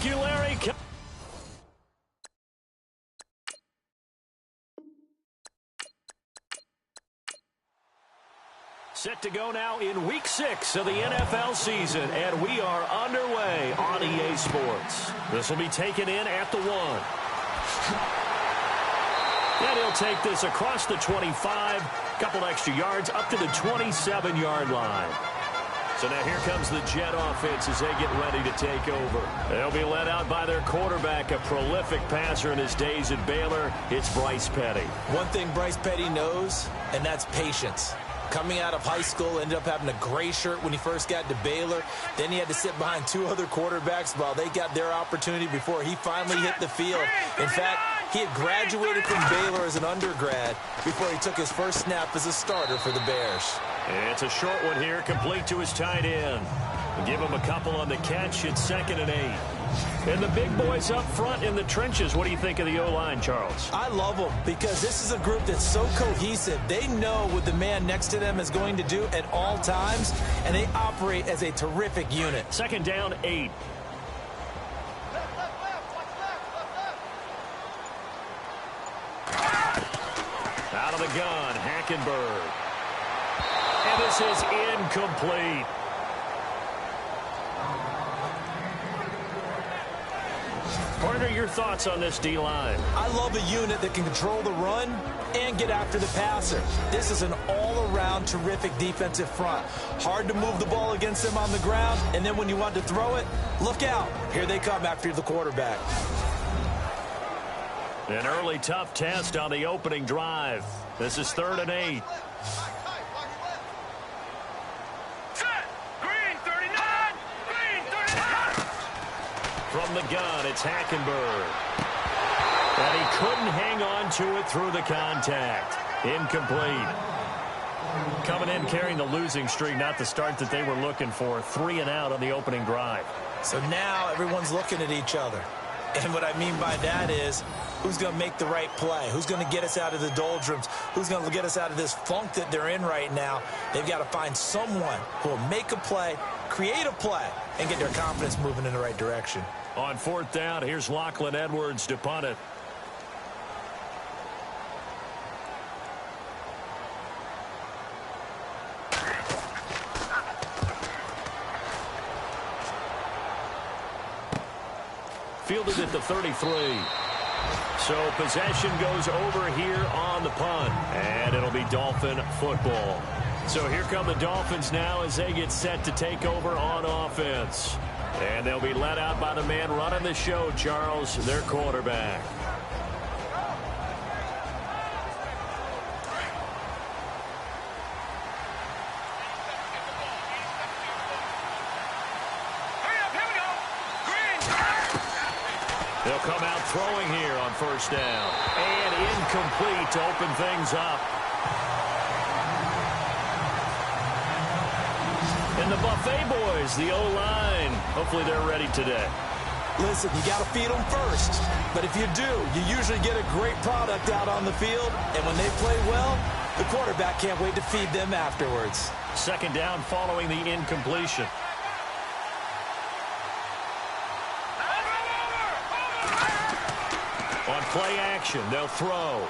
Thank you, Larry. Set to go now in Week 6 of the NFL season, and we are underway on EA Sports. This will be taken in at the 1. And he'll take this across the 25, couple extra yards, up to the 27-yard line. So now here comes the Jet offense as they get ready to take over. They'll be led out by their quarterback, a prolific passer in his days at Baylor. It's Bryce Petty. One thing Bryce Petty knows, and that's patience. Coming out of high school, ended up having a gray shirt when he first got to Baylor. Then he had to sit behind 2 other quarterbacks while they got their opportunity before he finally hit the field. In fact, he had graduated from Baylor as an undergrad before he took his first snap as a starter for the Bears. It's a short one here, complete to his tight end. Give him a couple on the catch. It's 2nd and 8. And the big boys up front in the trenches. What do you think of the O-line, Charles? I love them because this is a group that's so cohesive. They know what the man next to them is going to do at all times, and they operate as a terrific unit. 2nd down, 8. Out of the gun, Hackenberg. And this is incomplete. Partner, your thoughts on this D-line? I love a unit that can control the run and get after the passer. This is an all-around terrific defensive front. Hard to move the ball against them on the ground, and then when you want to throw it, look out. Here they come after the quarterback. An early tough test on the opening drive. This is 3rd and 8. From the gun, it's Hackenberg. And he couldn't hang on to it through the contact. Incomplete. Coming in carrying the losing streak, not the start that they were looking for. 3 and out on the opening drive. So now everyone's looking at each other. And what I mean by that is, who's going to make the right play? Who's going to get us out of the doldrums? Who's going to get us out of this funk that they're in right now? They've got to find someone who will make a play, create a play, and get their confidence moving in the right direction. On 4th down, here's Lachlan Edwards to punt it. Fielded at the 33. So possession goes over here on the punt. And it'll be Dolphin football. So here come the Dolphins now as they get set to take over on offense. And they'll be led out by the man running the show, Charles, their quarterback. They'll come out throwing here on 1st down. And incomplete to open things up. And the Buffet boys, the O-line, hopefully they're ready today. Listen, you got to feed them first. But if you do, you usually get a great product out on the field. And when they play well, the quarterback can't wait to feed them afterwards. 2nd down following the incompletion. On play action, they'll throw.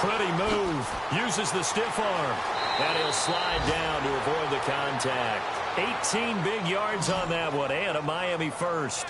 Pretty move. Uses the stiff arm. And he'll slide down to avoid the contact. 18 big yards on that one, and a Miami first.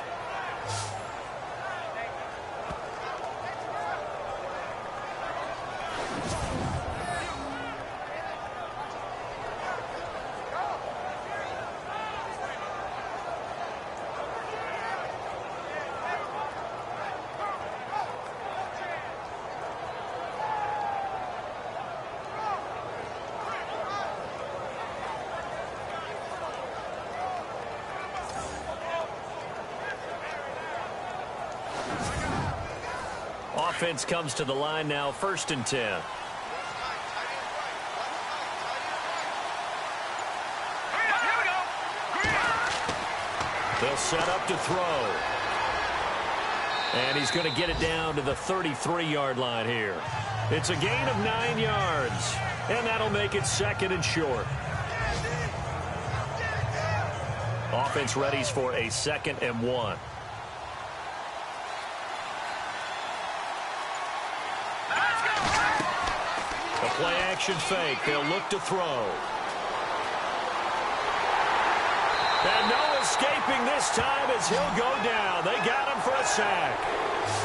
Offense comes to the line now, 1st and 10. They'll set up to throw. And he's going to get it down to the 33-yard line here. It's a gain of 9 yards. And that'll make it 2nd and short. Offense readies for a 2nd and 1. A play-action fake. They'll look to throw. And no escaping this time as he'll go down. They got him for a sack.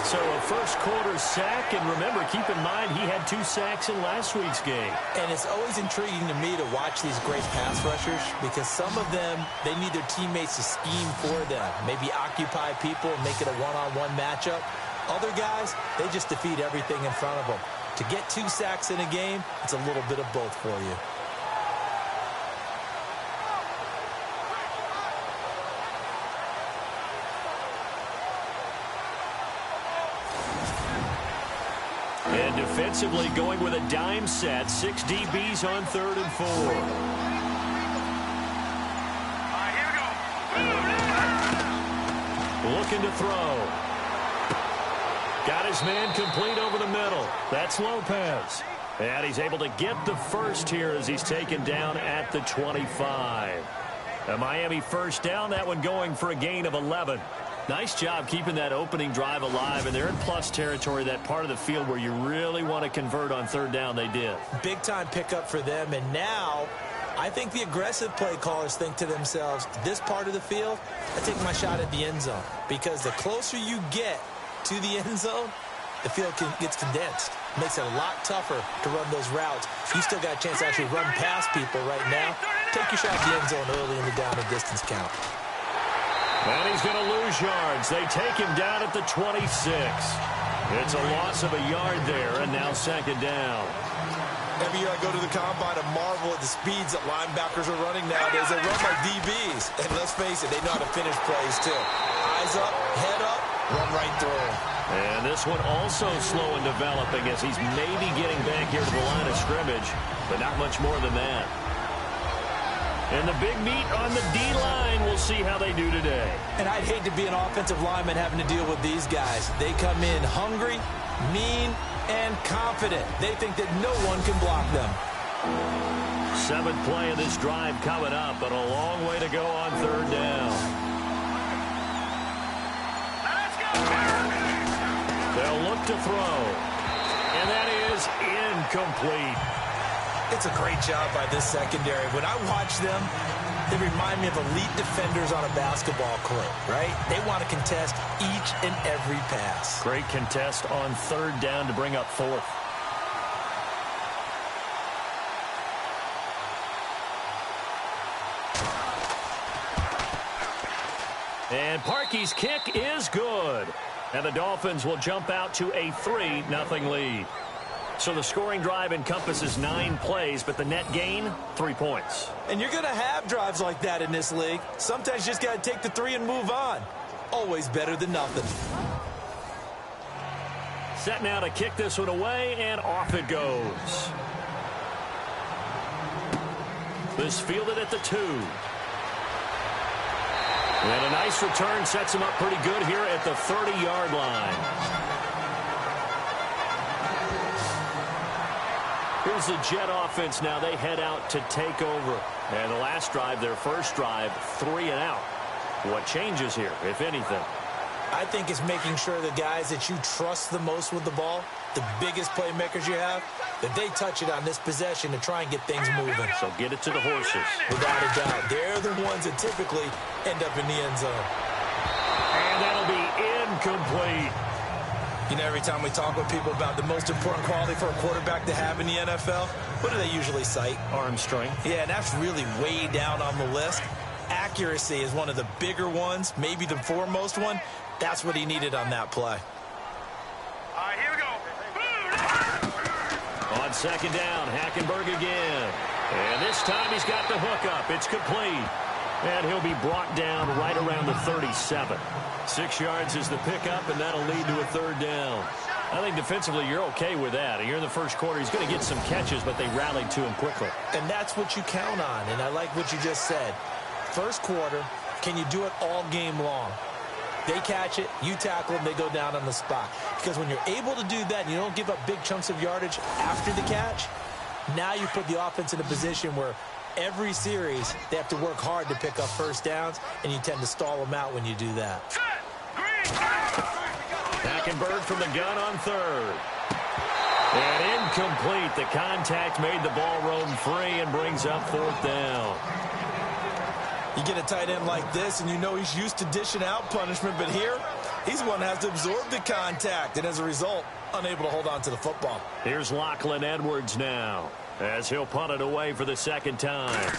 So a first-quarter sack, and remember, keep in mind, he had 2 sacks in last week's game. And it's always intriguing to me to watch these great pass rushers because some of them, they need their teammates to scheme for them, maybe occupy people and make it a one-on-one matchup. Other guys, they just defeat everything in front of them. To get 2 sacks in a game, it's a little bit of both for you. And defensively going with a dime set. 6 DBs on 3rd and 4. Looking to throw. Got his man complete over the middle. That's Lopez. And he's able to get the first here as he's taken down at the 25. A Miami first down, that one going for a gain of 11. Nice job keeping that opening drive alive, and they're in plus territory, that part of the field where you really want to convert on 3rd down. They did. Big-time pickup for them, and now I think the aggressive play callers think to themselves, this part of the field, I take my shot at the end zone, because the closer you get to the end zone, the field gets condensed. Makes it a lot tougher to run those routes. You still got a chance to actually run past people right now. Take your shot at the end zone early in the down and distance count. And he's going to lose yards. They take him down at the 26. It's a loss of a yard there, and now 2nd down. Every year I go to the combine and marvel at the speeds that linebackers are running nowadays. They run like DBs. And let's face it, they know how to finish plays too. Eyes up, head up, run right through. And this one also slow in developing as he's maybe getting back here to the line of scrimmage, but not much more than that. And the big meat on the D-line, we'll see how they do today. And I'd hate to be an offensive lineman having to deal with these guys. They come in hungry, mean, and confident. They think that no one can block them. 7th play of this drive coming up, but a long way to go on 3rd down. They'll look to throw. And that is incomplete. It's a great job by this secondary. When I watch them, they remind me of elite defenders on a basketball court, right? They want to contest each and every pass. Great contest on 3rd down to bring up 4th. And Parkey's kick is good. And the Dolphins will jump out to a 3-0 lead. So the scoring drive encompasses 9 plays, but the net gain, 3 points. And you're going to have drives like that in this league. Sometimes you just got to take the 3 and move on. Always better than nothing. Set now to kick this one away, and off it goes. This fielded at the 2. And a nice return sets him up pretty good here at the 30-yard line. Here's the Jet offense now. They head out to take over. And the last drive, their first drive, 3 and out. What changes here, if anything? I think it's making sure the guys that you trust the most with the ball, the biggest playmakers you have, that they touch it on this possession to try and get things moving. So get it to the horses. Without a doubt. They're the ones that typically end up in the end zone. And that'll be incomplete. You know, every time we talk with people about the most important quality for a quarterback to have in the NFL, what do they usually cite? Arm strength. Yeah, and that's really way down on the list. Accuracy is one of the bigger ones, maybe the foremost one. That's what he needed on that play. All right, here we go. On 2nd down, Hackenberg again. And this time he's got the hook up. It's complete. And he'll be brought down right around the 37. 6 yards is the pickup, and that'll lead to a 3rd down. I think defensively you're okay with that. You're in the first quarter. He's going to get some catches, but they rallied to him quickly. And that's what you count on, and I like what you just said. First quarter, can you do it all game long? They catch it, you tackle them, they go down on the spot. Because when you're able to do that and you don't give up big chunks of yardage after the catch, now you put the offense in a position where every series, they have to work hard to pick up first downs, and you tend to stall them out when you do that. Hackenberg from the gun on third. And incomplete. The contact made the ball roam free and brings up fourth down. You get a tight end like this, and you know he's used to dishing out punishment, but here, he's one that has to absorb the contact, and as a result, unable to hold on to the football. Here's Lachlan Edwards now, as he'll punt it away for the second time.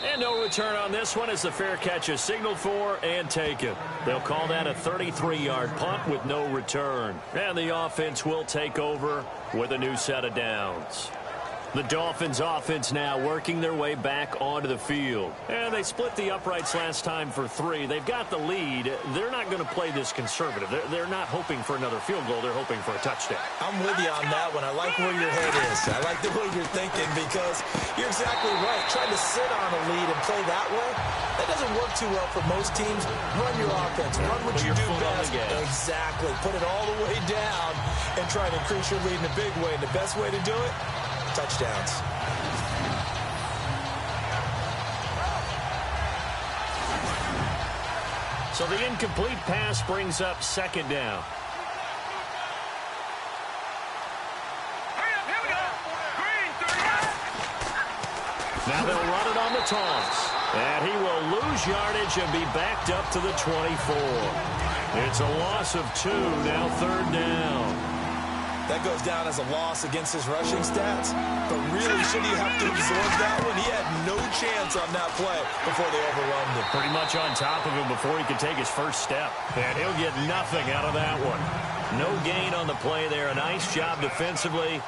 And no return on this one as the fair catch is signaled for and taken. They'll call that a 33-yard punt with no return. And the offense will take over with a new set of downs. The Dolphins offense now working their way back onto the field. And they split the uprights last time for 3. They've got the lead. They're not going to play this conservative. They're not hoping for another field goal. They're hoping for a touchdown. I'm with you on that one. I like where your head is. I like the way you're thinking because you're exactly right. Trying to sit on a lead and play that way, that doesn't work too well for most teams. Run your offense. Run what you do best. Exactly. Put it all the way down and try to increase your lead in a big way. And the best way to do it, touchdowns. So the incomplete pass brings up second down. Now they'll run it on the toss. And he will lose yardage and be backed up to the 24. It's a loss of 2, now third down. That goes down as a loss against his rushing stats. But really, should he have to absorb that one? He had no chance on that play before they overwhelmed him. Pretty much on top of him before he could take his first step. And he'll get nothing out of that one. No gain on the play there. A nice job defensively.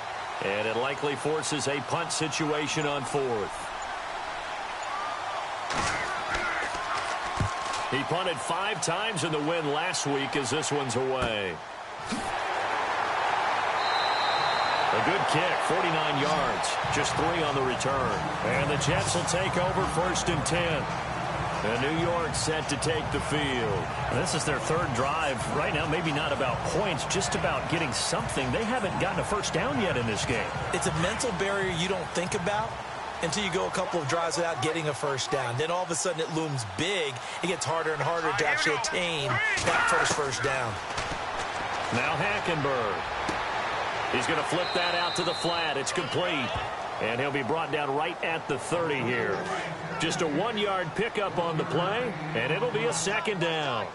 And it likely forces a punt situation on fourth. He punted 5 times in the win last week as this one's away. A good kick, 49 yards, just 3 on the return. And the Jets will take over first and 10. And New York set to take the field. This is their third drive. Right now, maybe not about points, just about getting something. They haven't gotten a first down yet in this game. It's a mental barrier you don't think about until you go a couple of drives without getting a first down. Then all of a sudden it looms big. It gets harder and harder to actually attain that first down. Now Hackenberg. He's going to flip that out to the flat. It's complete. And he'll be brought down right at the 30 here. Just a 1-yard pickup on the play, and it'll be a second down.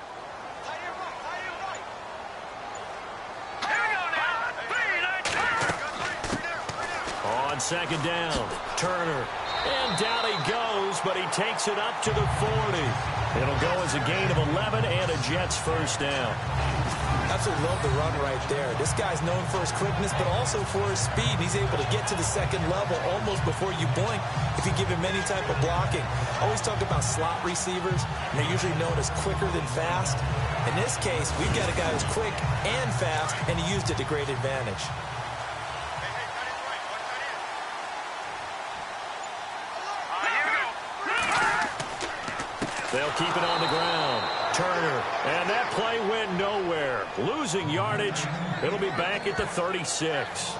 On second down, Turner. And down he goes, but he takes it up to the 40. It'll go as a gain of 11 and a Jets first down. Absolutely love the run right there. This guy's known for his quickness, but also for his speed. He's able to get to the second level almost before you blink if you give him any type of blocking. Always talk about slot receivers, and they're usually known as quicker than fast. In this case, we've got a guy who's quick and fast, and he used it to great advantage. They'll keep it on the ground. Turner, and that play went nowhere. Losing yardage. It'll be back at the 36.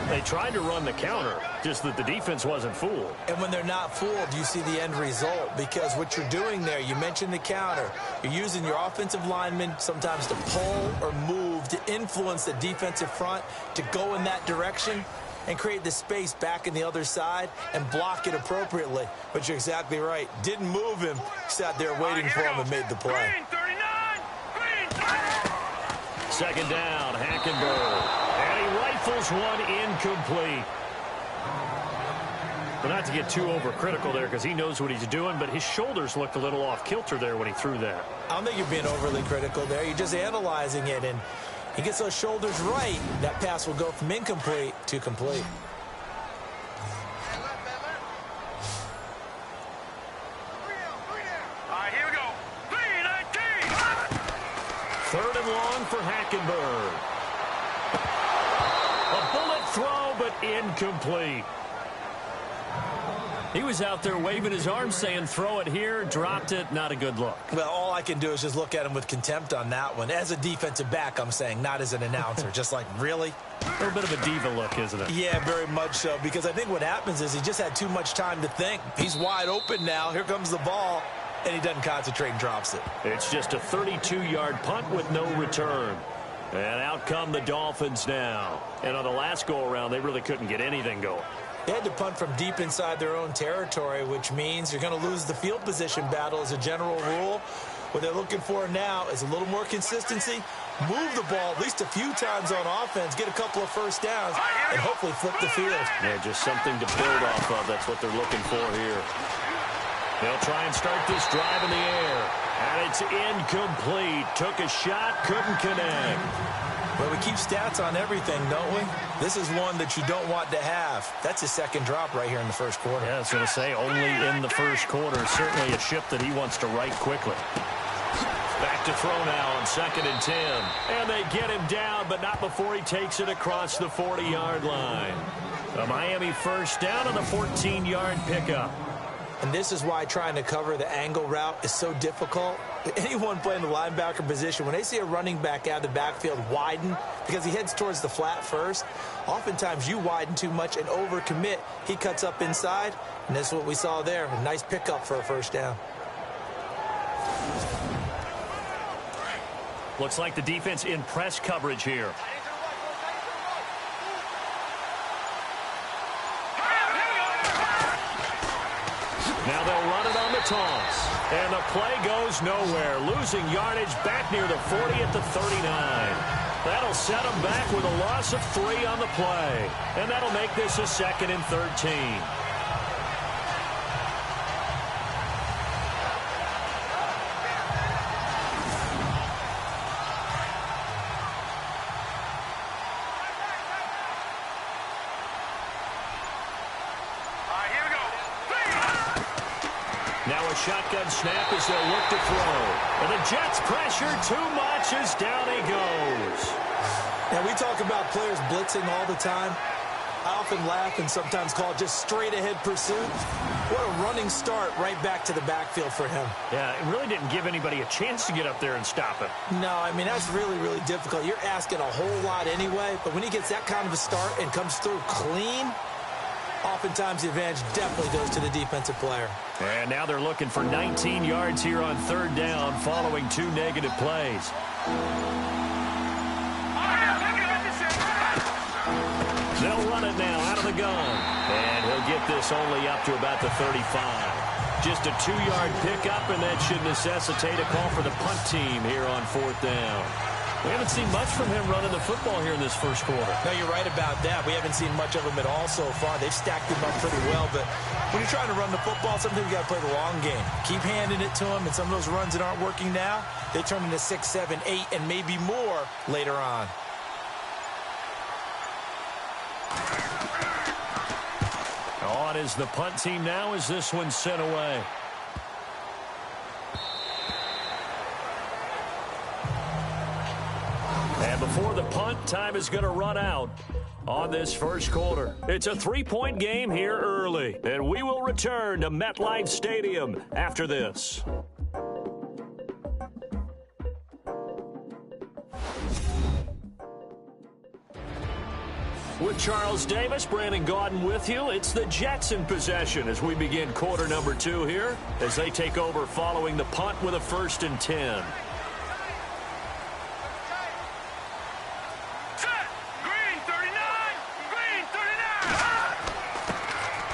They tried to run the counter, just that the defense wasn't fooled. And when they're not fooled, you see the end result, because what you're doing there, you mentioned the counter. You're using your offensive linemen sometimes to pull or move to influence the defensive front to go in that direction and create the space back in the other side and block it appropriately. But you're exactly right. Didn't move him. Sat there waiting for him and made the play. Second down, Hackenberg. And he rifles one incomplete. But not to get too overcritical there because he knows what he's doing, but his shoulders looked a little off kilter there when he threw that. I don't think you're being overly critical there. You're just analyzing it, and he gets those shoulders right, that pass will go from incomplete to complete. Here we go. 3-19. Third and long for Hackenberg. A bullet throw, but incomplete. He was out there waving his arms saying, throw it here, dropped it, not a good look. Well, all I can do is just look at him with contempt on that one. As a defensive back, I'm saying, not as an announcer. Just like, really? A little bit of a diva look, isn't it? Yeah, very much so, because I think what happens is he just had too much time to think. He's wide open now. Here comes the ball, and he doesn't concentrate and drops it. It's just a 32-yard punt with no return. And out come the Dolphins now. And on the last go-around, they really couldn't get anything going. They had to punt from deep inside their own territory, which means you're going to lose the field position battle as a general rule. What they're looking for now is a little more consistency, move the ball at least a few times on offense, get a couple of first downs, and hopefully flip the field. Yeah, just something to build off of. That's what they're looking for here. They'll try and start this drive in the air. And it's incomplete. Took a shot, couldn't connect. Well, we keep stats on everything, don't we? This is one that you don't want to have. That's his second drop right here in the first quarter. Yeah, I was going to say, only in the first quarter. Certainly a ship that he wants to right quickly. Back to throw now on 2nd and 10. And they get him down, but not before he takes it across the 40-yard line. A Miami first down on the 14-yard pickup. And this is why trying to cover the angle route is so difficult. Anyone playing the linebacker position, when they see a running back out of the backfield widen because he heads towards the flat first, oftentimes you widen too much and overcommit. He cuts up inside, and that's what we saw there. A nice pickup for a first down. Looks like the defense in press coverage here. Now they'll run it on the toss. And the play goes nowhere. Losing yardage back near the 40 at the 39. That'll set them back with a loss of 3 on the play. And that'll make this a 2nd and 13. Now a shotgun snap as they'll look to throw. And the Jets pressure too much as down he goes. Now, we talk about players blitzing all the time. I often laugh and sometimes call it just straight-ahead pursuit. What a running start right back to the backfield for him. Yeah, it really didn't give anybody a chance to get up there and stop him. No, I mean, that's really, really difficult. You're asking a whole lot anyway, but when he gets that kind of a start and comes through clean, oftentimes the advantage definitely goes to the defensive player. And now they're looking for 19 yards here on 3rd down following 2 negative plays. They'll run it now out of the gun. And he'll get this only up to about the 35. Just a 2-yard pickup, and that should necessitate a call for the punt team here on 4th down. We haven't seen much from him running the football here in this first quarter. No, you're right about that. We haven't seen much of him at all so far. They've stacked him up pretty well, but when you're trying to run the football, sometimes you got to play the long game. Keep handing it to him, and some of those runs that aren't working now, they turn into 6, 7, 8, and maybe more later on. On is the punt team now as this one's sent away. And before the punt, time is going to run out on this first quarter. It's a 3-point game here early, and we will return to MetLife Stadium after this. With Charles Davis, Brandon Gaudin with you. It's the Jets in possession as we begin quarter number 2 here as they take over following the punt with a 1st and 10.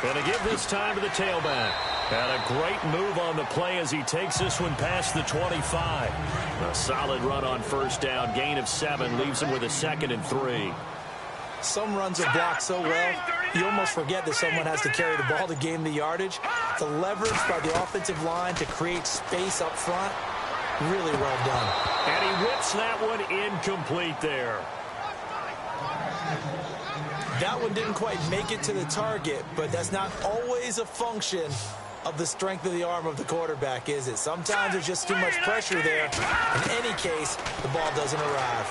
And to give this time to the tailback. And a great move on the play as he takes this one past the 25. A solid run on 1st down. Gain of 7 leaves him with a 2nd and 3. Some runs are blocked so well, you almost forget that someone has to carry the ball to gain the yardage. The leverage by the offensive line to create space up front, really well done. And he whips that one incomplete there. That one didn't quite make it to the target, but that's not always a function of the strength of the arm of the quarterback, is it? Sometimes there's just too much pressure there. In any case, the ball doesn't arrive.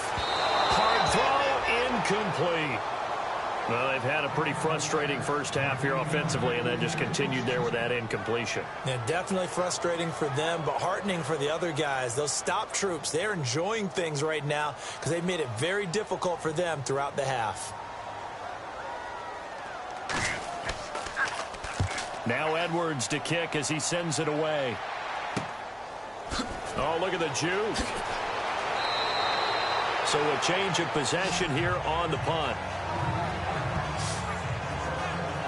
Hard throw, incomplete. Well, they've had a pretty frustrating first half here offensively, and then just continued there with that incompletion. Yeah, definitely frustrating for them, but heartening for the other guys. Those stop troops, they're enjoying things right now because they've made it very difficult for them throughout the half. Now Edwards to kick as he sends it away. Oh, look at the juke. So a change of possession here on the punt.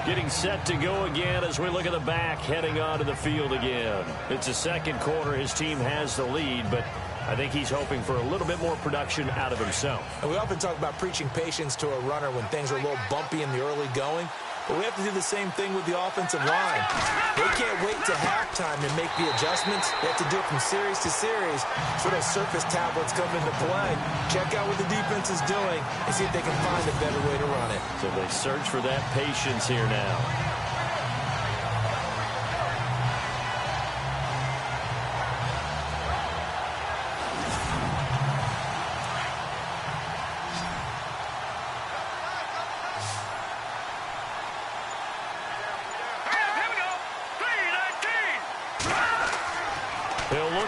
Getting set to go again as we look at the back heading onto the field again. It's the second quarter. His team has the lead, but I think he's hoping for a little bit more production out of himself. And we often talk about preaching patience to a runner when things are a little bumpy in the early going. But we have to do the same thing with the offensive line. They can't wait to halftime to make the adjustments. They have to do it from series to series. So those surface tablets come into play. Check out what the defense is doing and see if they can find a better way to run it. So they search for that patience here now.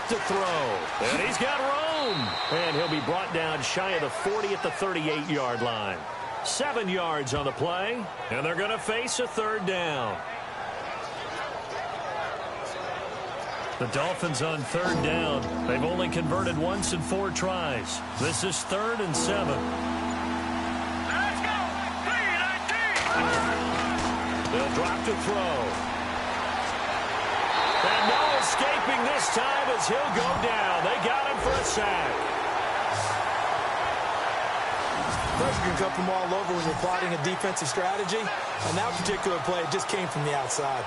To throw, and he's got room, and he'll be brought down shy of the 40 at the 38-yard line. 7 yards on the play, and they're going to face a third down. The Dolphins on third down. They've only converted once in 4 tries. This is 3rd and 7. Let's go! 3-19! They'll drop to throw. And no escaping this time as he'll go down. They got him for a sack. Pressure can come from all over when you're plotting a defensive strategy. On that particular play, it just came from the outside.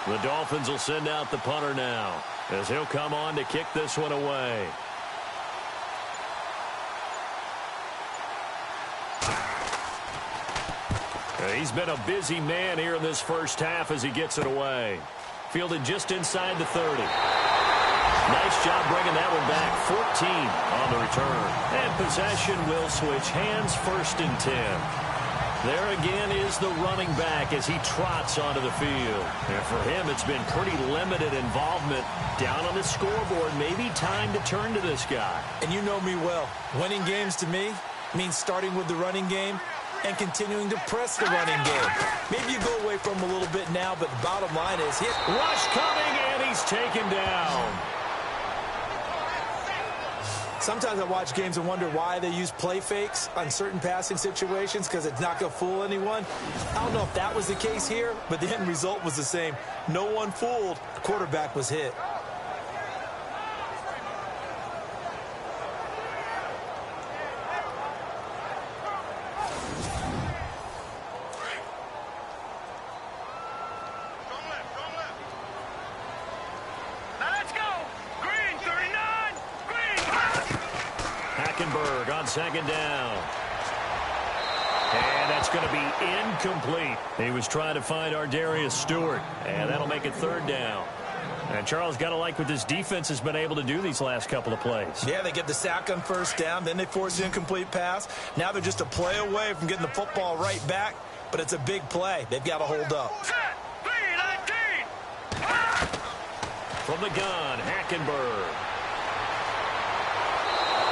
The Dolphins will send out the punter now as he'll come on to kick this one away. He's been a busy man here in this first half as he gets it away. Fielded just inside the 30. Nice job bringing that one back. 14 on the return. And possession will switch hands, 1st and 10. There again is the running back as he trots onto the field. And for him, it's been pretty limited involvement down on the scoreboard. Maybe time to turn to this guy. And you know me well. Winning games to me means starting with the running game and continuing to press the running game. Maybe you go away from him a little bit now, but the bottom line is hit. Rush coming, and he's taken down. Sometimes I watch games and wonder why they use play fakes on certain passing situations because it's not going to fool anyone. I don't know if that was the case here, but the end result was the same. No one fooled. The quarterback was hit. On 2nd down. And that's going to be incomplete. He was trying to find Ardarius Stewart, and that'll make it 3rd down. And Charles, got to like what this defense has been able to do these last couple of plays. Yeah, they get the sack on 1st down, then they force the incomplete pass. Now they're just a play away from getting the football right back, but it's a big play. They've got to hold up. Set! 3-19! From the gun, Hackenberg.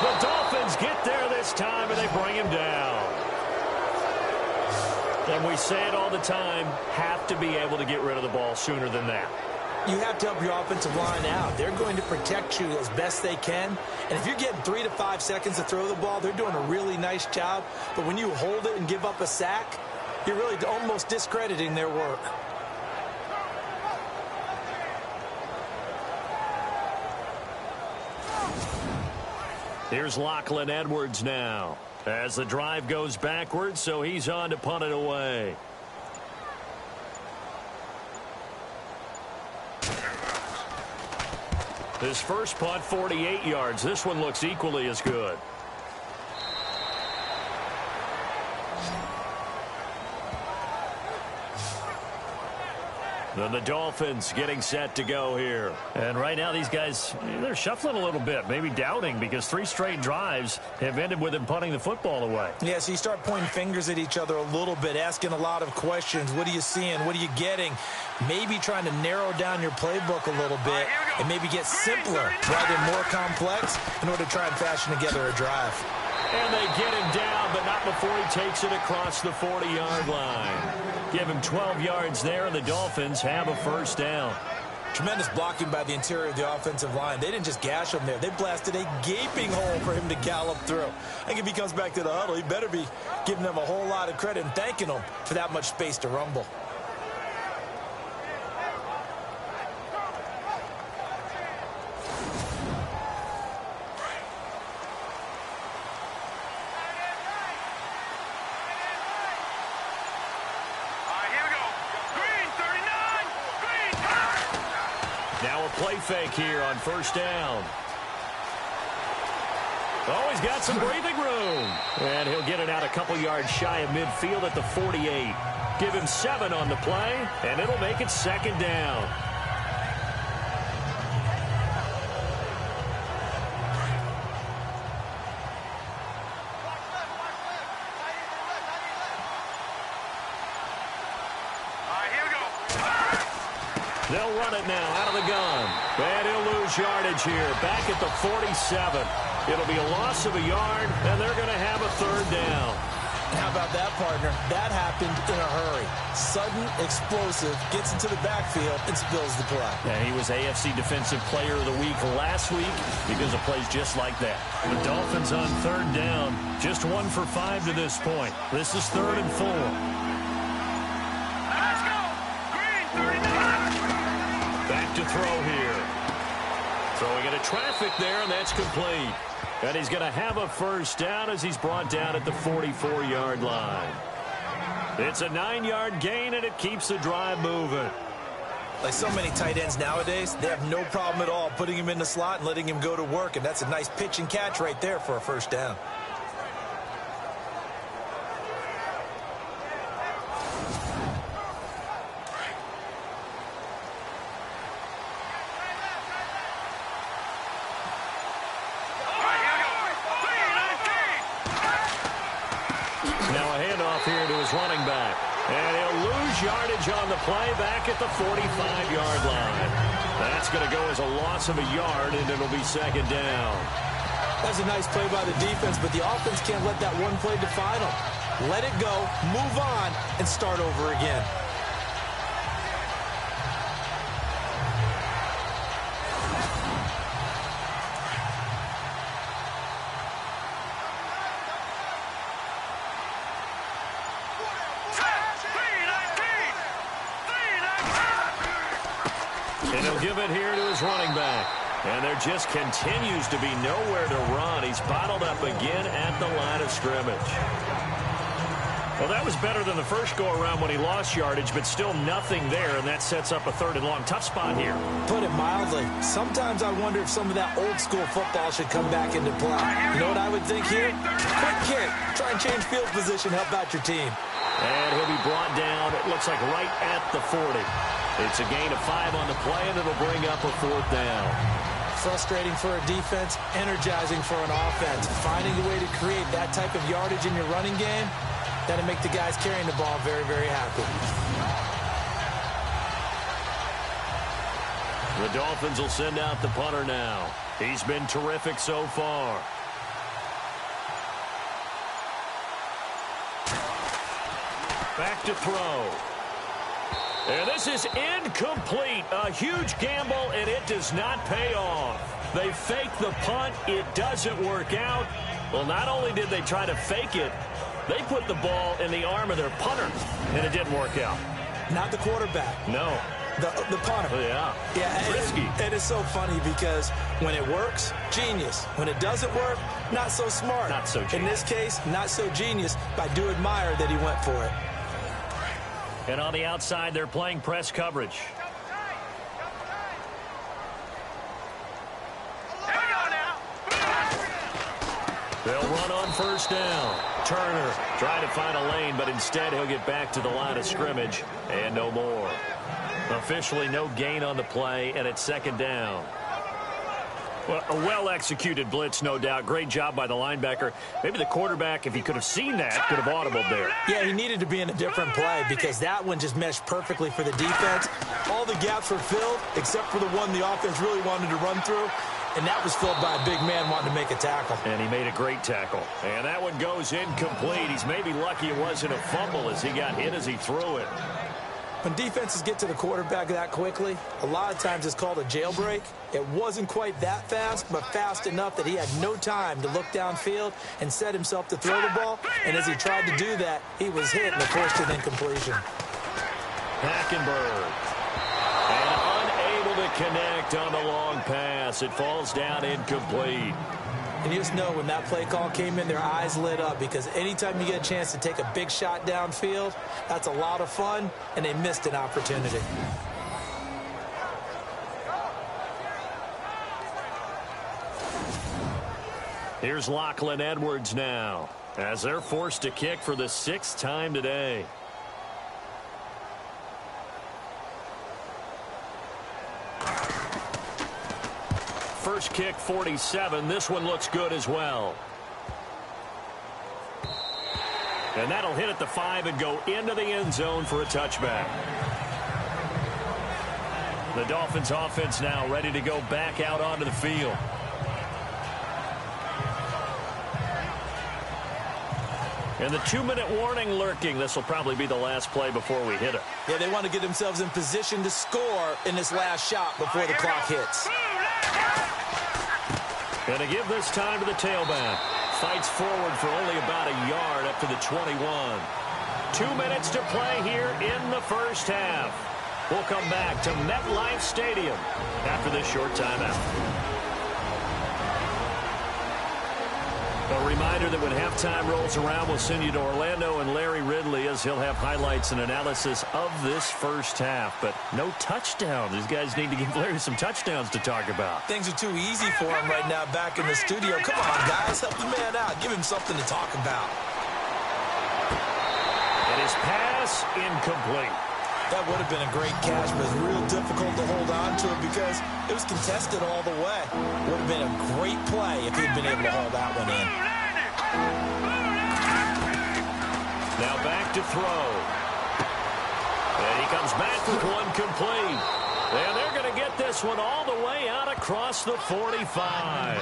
The Dolphins get there this time, and they bring him down. And we say it all the time, have to be able to get rid of the ball sooner than that. You have to help your offensive line out. They're going to protect you as best they can. And if you're getting 3 to 5 seconds to throw the ball, they're doing a really nice job. But when you hold it and give up a sack, you're really almost discrediting their work. Here's Lachlan Edwards now as the drive goes backwards, so he's on to punt it away. His first punt, 48 yards. This one looks equally as good. Then the Dolphins getting set to go here. And right now these guys, they're shuffling a little bit, maybe doubting, because 3 straight drives have ended with them punting the football away. Yeah, so you start pointing fingers at each other a little bit, asking a lot of questions. What are you seeing? What are you getting? Maybe trying to narrow down your playbook a little bit and maybe get simpler rather than more complex in order to try and fashion together a drive. And they get him down, but not before he takes it across the 40-yard line. Give him 12 yards there, and the Dolphins have a first down. Tremendous blocking by the interior of the offensive line. They didn't just gash him there. They blasted a gaping hole for him to gallop through. I think if he comes back to the huddle, he better be giving them a whole lot of credit and thanking them for that much space to rumble. Now a play fake here on first down. Oh, he's got some breathing room. And he'll get it out a couple yards shy of midfield at the 48. Give him 7 on the play, and it'll make it second down. They'll run it now out of the gun. And he'll lose yardage here. Back at the 47. It'll be a loss of a yard, and they're going to have a third down. How about that, partner? That happened in a hurry. Sudden, explosive, gets into the backfield, and spills the play. And he was AFC Defensive Player of the Week last week because of plays just like that. The Dolphins on third down. Just 1 for 5 to this point. This is 3rd and 4. Let's go! Green, 39! Back to throw here. Throwing into traffic there, and that's complete. And he's going to have a first down as he's brought down at the 44-yard line. It's a 9-yard gain, and it keeps the drive moving. Like so many tight ends nowadays, they have no problem at all putting him in the slot and letting him go to work, and that's a nice pitch and catch right there for a first down. Here to his running back. And he'll lose yardage on the play back at the 45-yard line. That's going to go as a loss of a yard, and it'll be second down. That's a nice play by the defense, but the offense can't let that one play define them. Let it go, move on, and start over again. And he'll give it here to his running back. And there just continues to be nowhere to run. He's bottled up again at the line of scrimmage. Well, that was better than the first go-around when he lost yardage, but still nothing there, and that sets up a 3rd and long. Tough spot here. Put it mildly. Sometimes I wonder if some of that old-school football should come back into play. You know what I would think here? Quick kick. Try and change field position. Help out your team. And he'll be brought down, it looks like right at the 40. It's a gain of 5 on the play, and it'll bring up a 4th down. Frustrating for a defense, energizing for an offense. Finding a way to create that type of yardage in your running game, that'll make the guys carrying the ball very, very happy. The Dolphins will send out the punter now. He's been terrific so far. Back to throw. And this is incomplete. A huge gamble, and it does not pay off. They fake the punt. It doesn't work out. Well, not only did they try to fake it, they put the ball in the arm of their punter, and it didn't work out. Not the quarterback. No. The punter. Yeah. Risky. And it's so funny because when it works, genius. When it doesn't work, not so smart. Not so genius. In this case, not so genius, but I do admire that he went for it. And on the outside, they're playing press coverage. They'll run on first down. Turner trying to find a lane, but instead he'll get back to the line of scrimmage and no more. Officially no gain on the play, and it's second down. Well, a well-executed blitz, no doubt. Great job by the linebacker. Maybe the quarterback, if he could have seen that, could have audibled there. Yeah, he needed to be in a different play because that one just meshed perfectly for the defense. All the gaps were filled except for the one the offense really wanted to run through, and that was filled by a big man wanting to make a tackle. And he made a great tackle. And that one goes incomplete. He's maybe lucky it wasn't a fumble as he got hit as he threw it. When defenses get to the quarterback that quickly, a lot of times it's called a jailbreak. It wasn't quite that fast, but fast enough that he had no time to look downfield and set himself to throw the ball. And as he tried to do that, he was hit and forced an incompletion. Hackenberg. And unable to connect on the long pass. It falls down incomplete. And you just know when that play call came in, their eyes lit up because anytime you get a chance to take a big shot downfield, that's a lot of fun, and they missed an opportunity. Here's Lachlan Edwards now as they're forced to kick for the 6th time today. First kick, 47. This one looks good as well. And that'll hit at the 5 and go into the end zone for a touchback. The Dolphins offense now ready to go back out onto the field. And the 2-minute warning lurking. This will probably be the last play before we hit it. Yeah, they want to get themselves in position to score in this last shot before the clock hits. Going to give this time to the tailback. Fights forward for only about a yard up to the 21. 2 minutes to play here in the first half. We'll come back to MetLife Stadium after this short timeout. A reminder that when halftime rolls around, we'll send you to Orlando and Larry Ridley as he'll have highlights and analysis of this first half. But no touchdowns. These guys need to give Larry some touchdowns to talk about. Things are too easy for him right now back in the studio. Come on, guys. Help the man out. Give him something to talk about. And his pass incomplete. That would have been a great catch, but it's real difficult to hold on to it because it was contested all the way. Would have been a great play if he'd been able to hold that one in. Now back to throw. And he comes back with one complete. And they're going to get this one all the way out across the 45.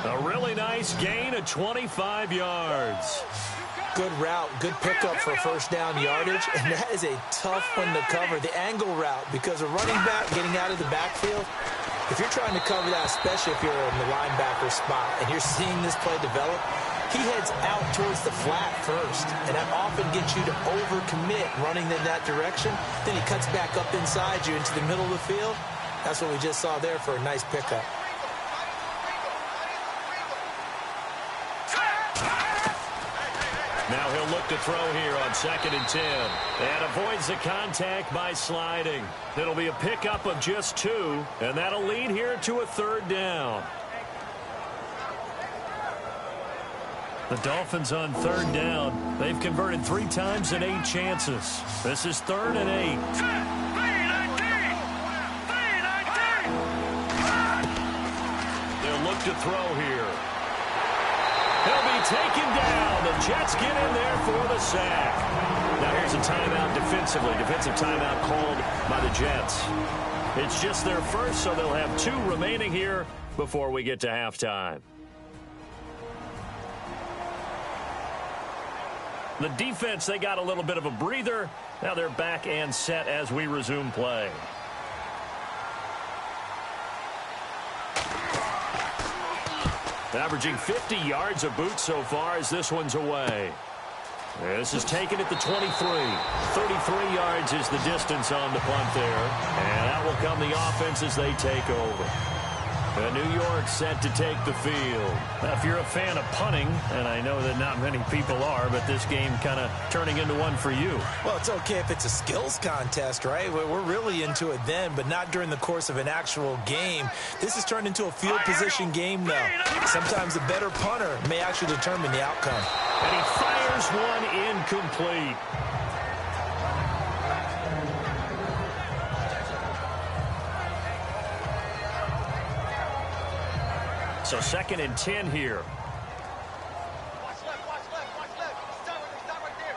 A really nice gain of 25 yards. Good route, good pickup for first down yardage, and that is a tough one to cover, the angle route, because a running back getting out of the backfield, if you're trying to cover that, especially if you're in the linebacker spot and you're seeing this play develop, he heads out towards the flat first, and that often gets you to overcommit running in that direction. Then he cuts back up inside you into the middle of the field. That's what we just saw there for a nice pickup. Now he'll look to throw here on 2nd and 10. And avoids the contact by sliding. It'll be a pickup of just 2, and that'll lead here to a 3rd down. The Dolphins on 3rd down. They've converted 3 times in 8 chances. This is 3rd and 8. They'll look to throw here. He'll be taken down. The Jets get in there for the sack. Now here's a timeout defensively. Defensive timeout called by the Jets. It's just their first, so they'll have 2 remaining here before we get to halftime. The defense, they got a little bit of a breather. Now they're back and set as we resume play. Averaging 50 yards a boot so far as this one's away. This is taken at the 23. 33 yards is the distance on the punt there. And out will come the offense as they take over. New York set to take the field. Now, if you're a fan of punting, and I know that not many people are, but this game kind of turning into one for you. Well, it's okay if it's a skills contest, right? We're really into it then, but not during the course of an actual game. This has turned into a field position game, though. Sometimes the better punter may actually determine the outcome. And he fires one incomplete. So 2nd and 10 here. Watch left, watch left, watch left. Stop right there.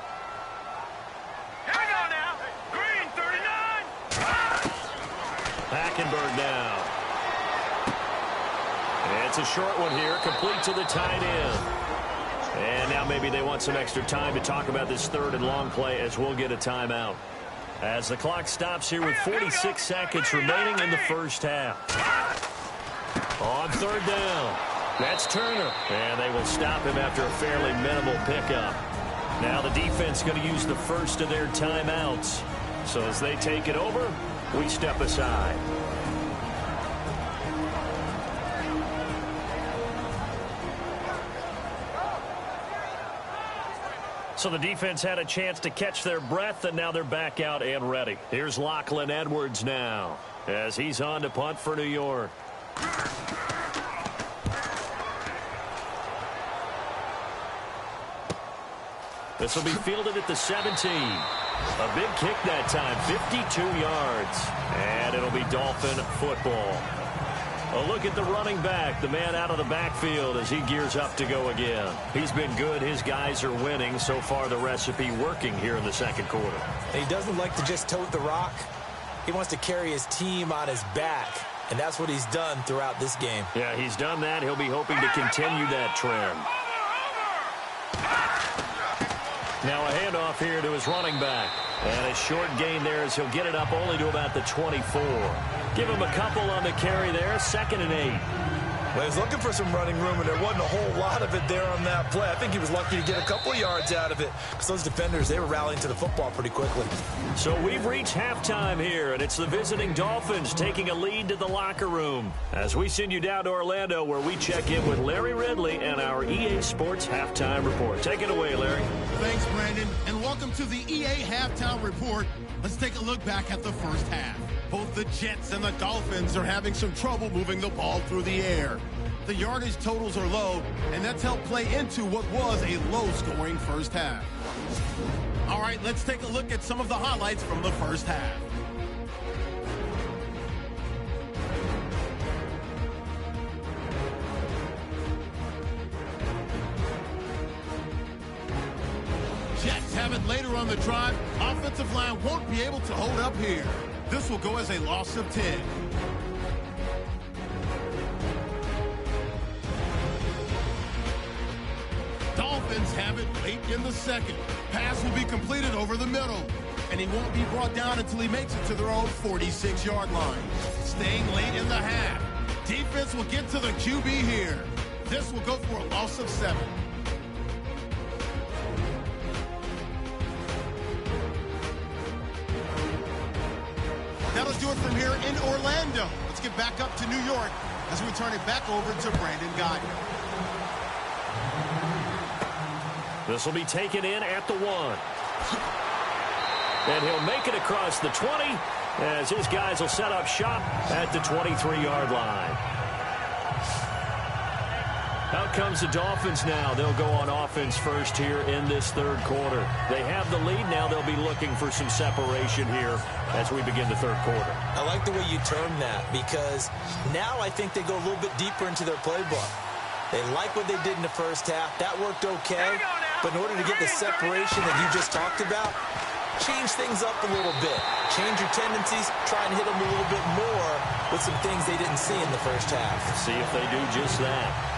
Here we go now. Green, 39. Hackenberg now. It's a short one here, complete to the tight end. And now maybe they want some extra time to talk about this 3rd and long play as we'll get a timeout. As the clock stops here with 46 seconds remaining in the first half. On 3rd down, that's Turner. And they will stop him after a fairly minimal pickup. Now the defense going to use the first of their timeouts. So as they take it over, we step aside. So the defense had a chance to catch their breath, and now they're back out and ready. Here's Lachlan Edwards now as he's on to punt for New York. This will be fielded at the 17. A big kick that time, 52 yards. And it'll be Dolphin football. A look at the running back, the man out of the backfield as he gears up to go again. He's been good. His guys are winning. So far, the recipe working here in the 2nd quarter. And he doesn't like to just tote the rock. He wants to carry his team on his back. And that's what he's done throughout this game. Yeah, he's done that. He'll be hoping to continue that trend. Now a handoff here to his running back. And a short gain there as he'll get it up only to about the 24. Give him a couple on the carry there. 2nd and 8. Well, he was looking for some running room, and there wasn't a whole lot of it there on that play. I think he was lucky to get a couple of yards out of it because those defenders, they were rallying to the football pretty quickly. So we've reached halftime here, and it's the visiting Dolphins taking a lead to the locker room as we send you down to Orlando where we check in with Larry Ridley and our EA Sports Halftime Report. Take it away, Larry. Thanks, Brandon, and welcome to the EA Halftime Report. Let's take a look back at the first half. Both the Jets and the Dolphins are having some trouble moving the ball through the air. The yardage totals are low, and that's helped play into what was a low-scoring first half. All right, let's take a look at some of the highlights from the first half. Jets have it later on the drive. Offensive line won't be able to hold up here. This will go as a loss of 10. Dolphins have it late in the second. Pass will be completed over the middle. And he won't be brought down until he makes it to their own 46-yard line. Staying late in the half. Defense will get to the QB here. This will go for a loss of 7. That'll do it from here in Orlando. Let's get back up to New York as we turn it back over to Brandon Guyton. This will be taken in at the 1. And he'll make it across the 20 as his guys will set up shop at the 23-yard line. Out comes the Dolphins now. They'll go on offense first here in this 3rd quarter. They have the lead. Now they'll be looking for some separation here as we begin the 3rd quarter. I like the way you term that because now I think they go a little bit deeper into their playbook. They like what they did in the first half. That worked okay. But in order to get the separation that you just talked about, change things up a little bit. Change your tendencies. Try and hit them a little bit more with some things they didn't see in the first half. See if they do just that.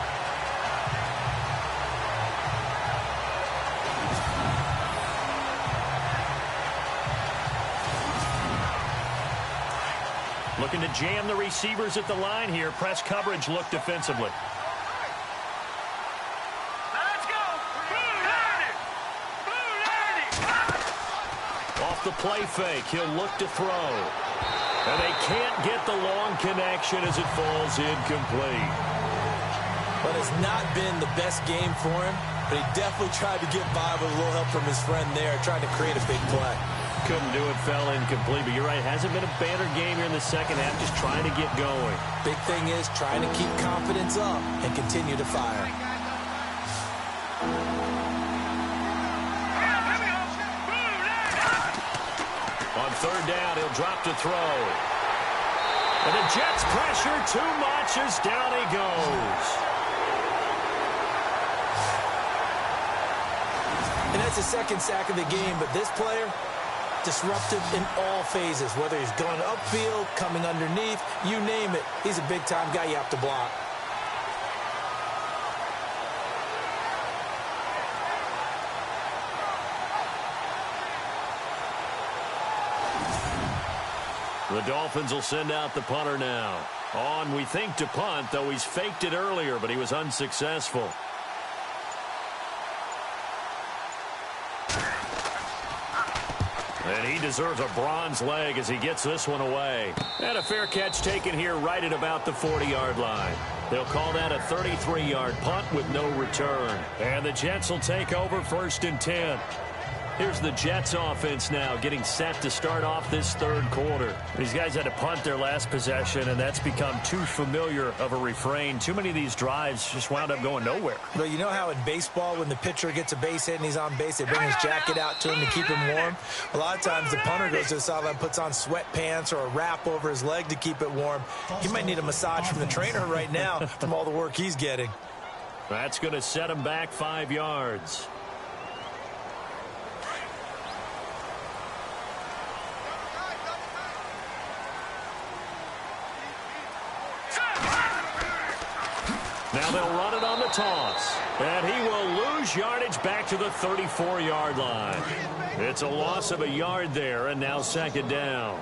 Looking to jam the receivers at the line here. Press coverage look defensively. Let's go. Off the play fake, he'll look to throw. And they can't get the long connection as it falls incomplete. But it's not been the best game for him, but he definitely tried to get by with a little help from his friend there, trying to create a big play. Couldn't do it, fell incomplete. But you're right, hasn't been a banner game here in the second half, just trying to get going. Big thing is trying to keep confidence up and continue to fire. On third down, he'll drop to throw. And the Jets pressure too much as down he goes. And that's the second sack of the game, but this player, disruptive in all phases, whether he's going upfield, coming underneath, you name it. He's a big-time guy you have to block. The Dolphins will send out the punter now. On, we think, to punt, though he's faked it earlier, but he was unsuccessful. And he deserves a bronze leg as he gets this one away. And a fair catch taken here right at about the 40-yard line. They'll call that a 33-yard punt with no return. And the Jets will take over 1st and 10. Here's the Jets offense now getting set to start off this third quarter. These guys had to punt their last possession, and that's become too familiar of a refrain. Too many of these drives just wound up going nowhere. But you know how in baseball, when the pitcher gets a base hit and he's on base, they bring his jacket out to him to keep him warm? A lot of times the punter goes to the sideline, puts on sweatpants or a wrap over his leg to keep it warm. He might need a massage from the trainer right now from all the work he's getting. That's going to set him back 5 yards. Now they'll run it on the toss. And he will lose yardage back to the 34-yard line. It's a loss of a yard there, and now 2nd down.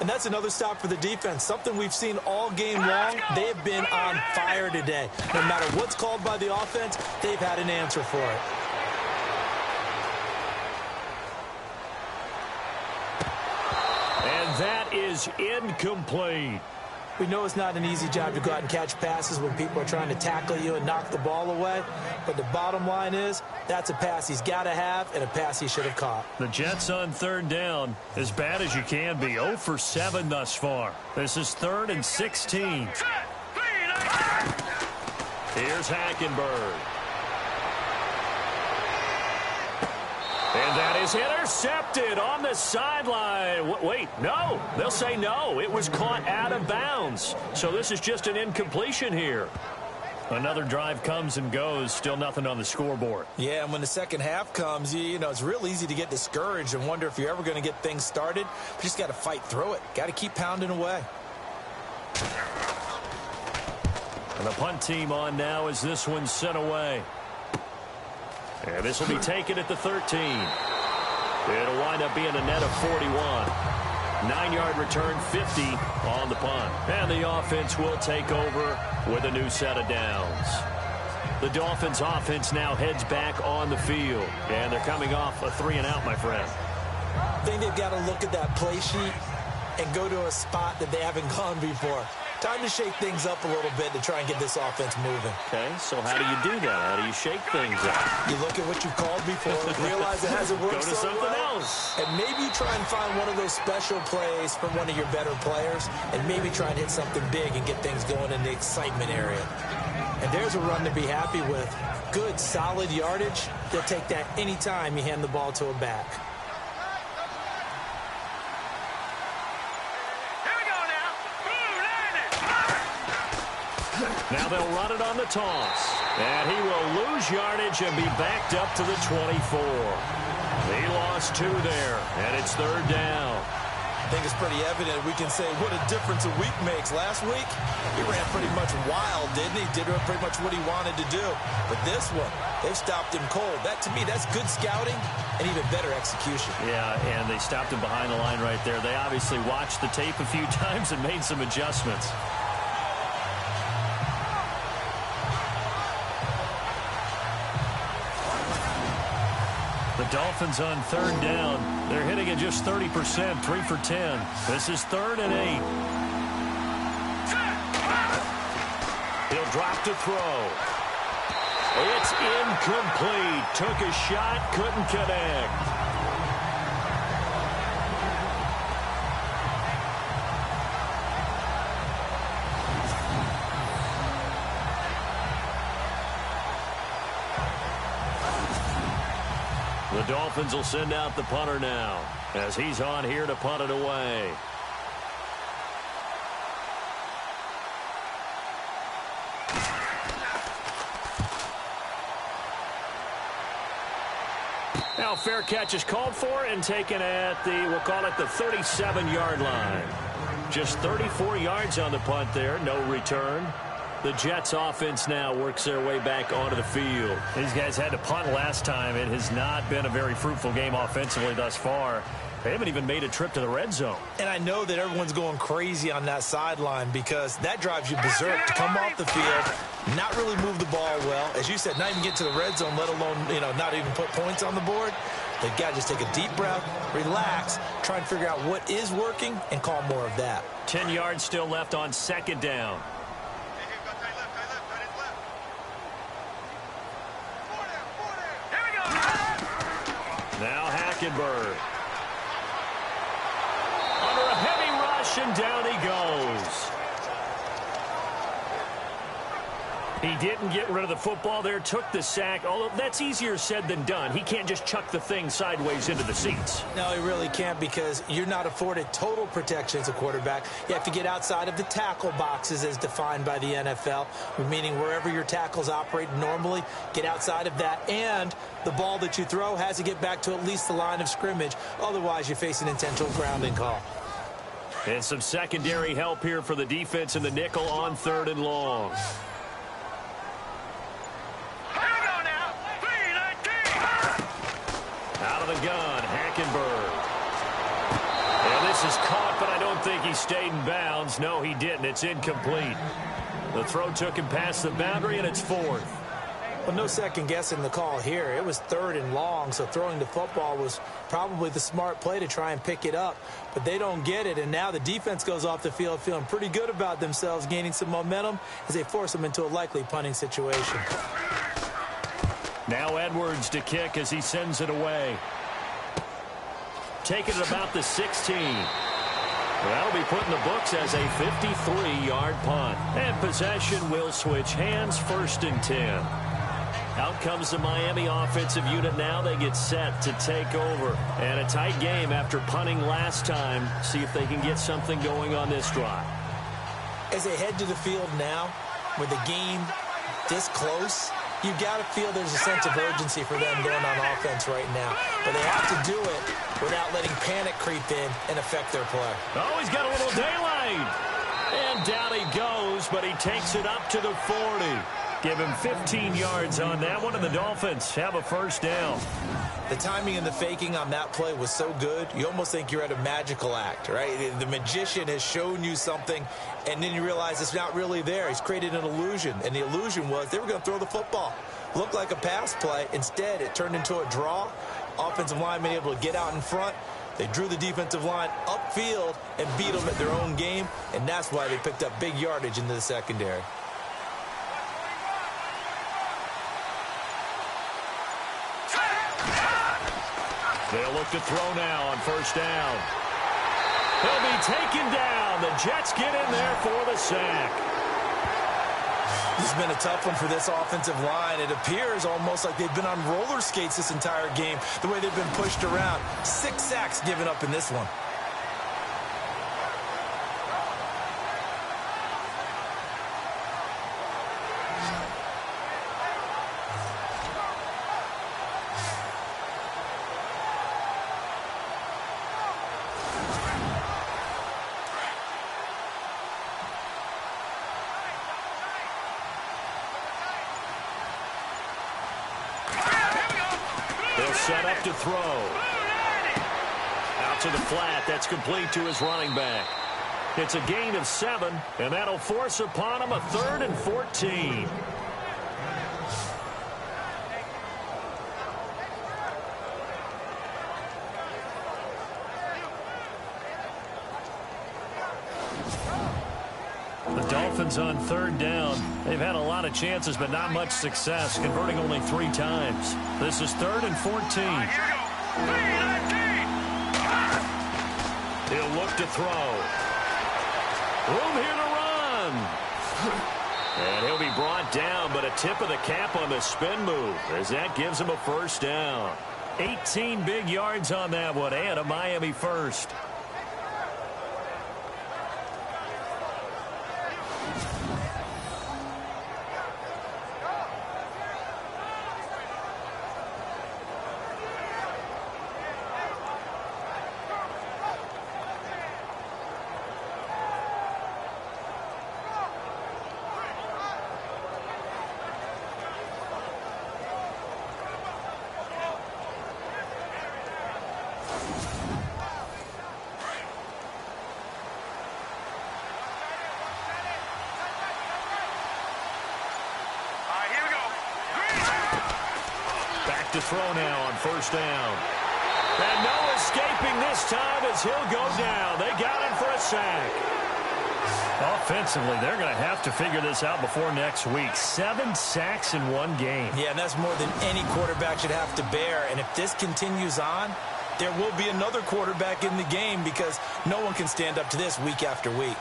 And that's another stop for the defense. Something we've seen all game long. They have been on fire today. No matter what's called by the offense, they've had an answer for it. And that is incomplete. We know it's not an easy job to go out and catch passes when people are trying to tackle you and knock the ball away. But the bottom line is, that's a pass he's got to have and a pass he should have caught. The Jets on 3rd down, as bad as you can be. 0 for 7 thus far. This is 3rd and 16. Here's Hackenberg. And that is intercepted on the sideline. Wait, no. They'll say no. It was caught out of bounds. So this is just an incompletion here. Another drive comes and goes. Still nothing on the scoreboard. Yeah, and when the second half comes, you know, it's real easy to get discouraged and wonder if you're ever going to get things started. You just got to fight through it. Got to keep pounding away. And the punt team on now as this one's sent away. And this will be taken at the 13. It'll wind up being a net of 41. 9-yard return, 50 on the punt. And the offense will take over with a new set of downs. The Dolphins offense now heads back on the field. And they're coming off a 3-and-out, my friend. I think they've got to look at that play sheet and go to a spot that they haven't gone before. Time to shake things up a little bit to try and get this offense moving. Okay, so how do you do that? How do you shake things up? You look at what you've called before, realize it hasn't worked Go to so something well, else. and maybe try and find one of those special plays from one of your better players, and maybe try and hit something big and get things going in the excitement area. And there's a run to be happy with. Good, solid yardage. They'll take that anytime you hand the ball to a back. Now they'll run it on the toss. And he will lose yardage and be backed up to the 24. He lost 2 there, and it's 3rd down. I think it's pretty evident we can say what a difference a week makes. Last week, he ran pretty much wild, didn't he? Did pretty much what he wanted to do. But this one, they've stopped him cold. That, to me, that's good scouting and even better execution. Yeah, and they stopped him behind the line right there. They obviously watched the tape a few times and made some adjustments. The Dolphins on third down. They're hitting it just 30%, 3 for 10. This is 3rd and 8. He'll drop to throw. It's incomplete. Took a shot, couldn't connect. The Dolphins will send out the punter now as he's on here to punt it away. Now fair catch is called for and taken at the, we'll call it the 37-yard line. Just 34 yards on the punt there, no return. The Jets offense now works their way back onto the field. These guys had to punt last time. It has not been a very fruitful game offensively thus far. They haven't even made a trip to the red zone. And I know that everyone's going crazy on that sideline because that drives you berserk to come off the field, not really move the ball well. As you said, not even get to the red zone, let alone, not even put points on the board. They've got to just take a deep breath, relax, try and figure out what is working, and call more of that. 10 yards still left on 2nd down. Now Hackenberg. Under a heavy rush, and down he goes. He didn't get rid of the football there, took the sack, although that's easier said than done. He can't just chuck the thing sideways into the seats. No, he really can't because you're not afforded total protection as a quarterback. You have to get outside of the tackle boxes as defined by the NFL, meaning wherever your tackles operate normally, get outside of that, and the ball that you throw has to get back to at least the line of scrimmage. Otherwise, you face an intentional grounding call. And some secondary help here for the defense in the nickel on 3rd and long. Out of the gun, Hackenberg. And this is caught, but I don't think he stayed in bounds. No, he didn't. It's incomplete. The throw took him past the boundary, and it's 4th. Well, no second guessing the call here. It was 3rd and long, so throwing the football was probably the smart play to try and pick it up. But they don't get it, and now the defense goes off the field feeling pretty good about themselves, gaining some momentum as they force them into a likely punting situation. Now Edwards to kick as he sends it away. Taking it about the 16. That'll be put in the books as a 53-yard punt. And possession will switch hands, 1st and 10. Out comes the Miami offensive unit now. They get set to take over. And a tight game after punting last time. See if they can get something going on this drive. As they head to the field now, with the game this close, you got to feel there's a sense of urgency for them going on offense right now. But they have to do it without letting panic creep in and affect their play. Oh, he's got a little daylight. And down he goes, but he takes it up to the 40. Give him 15 yards on that one, and the Dolphins have a 1st down. The timing and the faking on that play was so good, you almost think you're at a magical act, right? The magician has shown you something, and then you realize it's not really there. He's created an illusion, and the illusion was they were going to throw the football. Looked like a pass play. Instead, it turned into a draw. Offensive linemen able to get out in front. They drew the defensive line upfield and beat them at their own game, and that's why they picked up big yardage into the secondary. They'll look to throw now on 1st down. He'll be taken down. The Jets get in there for the sack. This has been a tough one for this offensive line. It appears almost like they've been on roller skates this entire game, the way they've been pushed around. 6 sacks given up in this one. Set up to throw. Out to the flat. That's complete to his running back. It's a gain of 7, and that'll force upon him a 3rd and 14. Dolphins on third down. They've had a lot of chances, but not much success, converting only 3 times. This is 3rd and 14. He'll look to throw. Room here to run. And he'll be brought down, but a tip of the cap on the spin move, as that gives him a first down. 18 big yards on that one, and a Miami first. To throw now on first down. And no escaping this time as he'll go down. They got him for a sack. Offensively, they're going to have to figure this out before next week. 7 sacks in one game. Yeah, and that's more than any quarterback should have to bear. And if this continues on, there will be another quarterback in the game because no one can stand up to this week after week.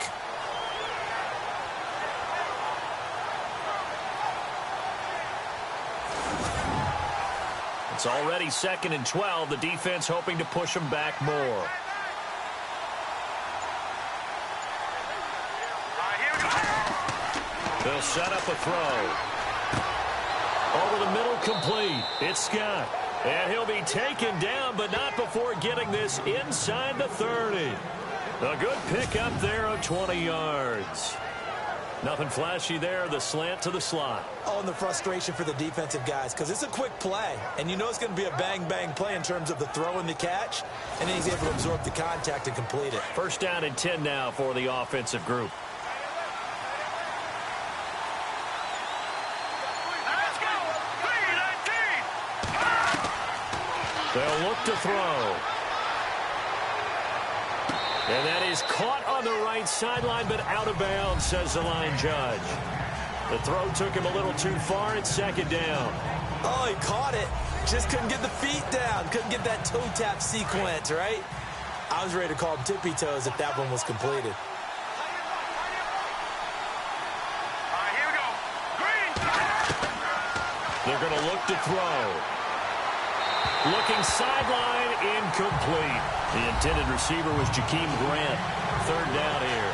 It's already 2nd and 12. The defense hoping to push them back more. They'll set up a throw. Over the middle, complete. It's Scott. And he'll be taken down, but not before getting this inside the 30. A good pickup there of 20 yards. Nothing flashy there, the slant to the slot. Oh, and the frustration for the defensive guys, because it's a quick play, and you know it's going to be a bang-bang play in terms of the throw and the catch, and then he's able to absorb the contact and complete it. First down and 10 now for the offensive group. They'll look to throw. And that is caught on the right sideline, but out of bounds, says the line judge. The throw took him a little too far. It's 2nd down. Oh, he caught it. Just couldn't get the feet down. Couldn't get that toe tap sequence, right? I was ready to call him tippy toes if that one was completed. They're going to look to throw. Looking sideline, incomplete. The intended receiver was Jakeem Grant. 3rd down here.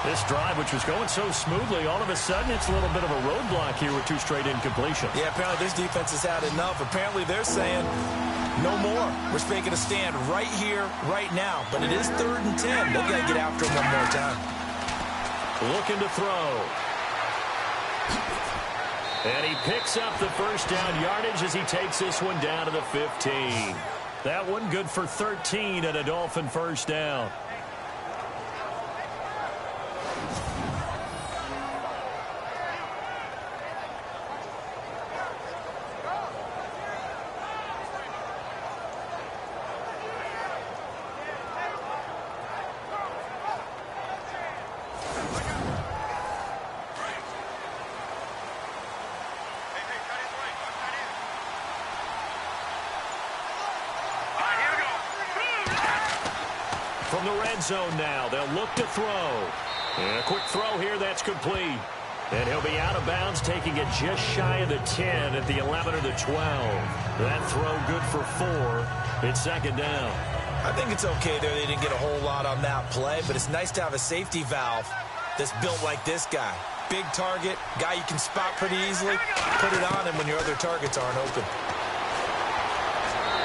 This drive, which was going so smoothly, all of a sudden it's a little bit of a roadblock here with 2 straight incompletions. Yeah, apparently this defense has had enough. Apparently they're saying no more. We're making a stand right here, right now. But it is 3rd and 10. They've got to get after him one more time. Looking to throw. And he picks up the first down yardage as he takes this one down to the 15. That one good for 13 and a Dolphin first down. From the red zone now, they'll look to throw. And a quick throw here, that's complete. And he'll be out of bounds, taking it just shy of the 10 at the 11 or the 12. That throw good for 4. It's 2nd down. I think it's okay there. They didn't get a whole lot on that play, but it's nice to have a safety valve that's built like this guy. Big target, guy you can spot pretty easily. Put it on him when your other targets aren't open.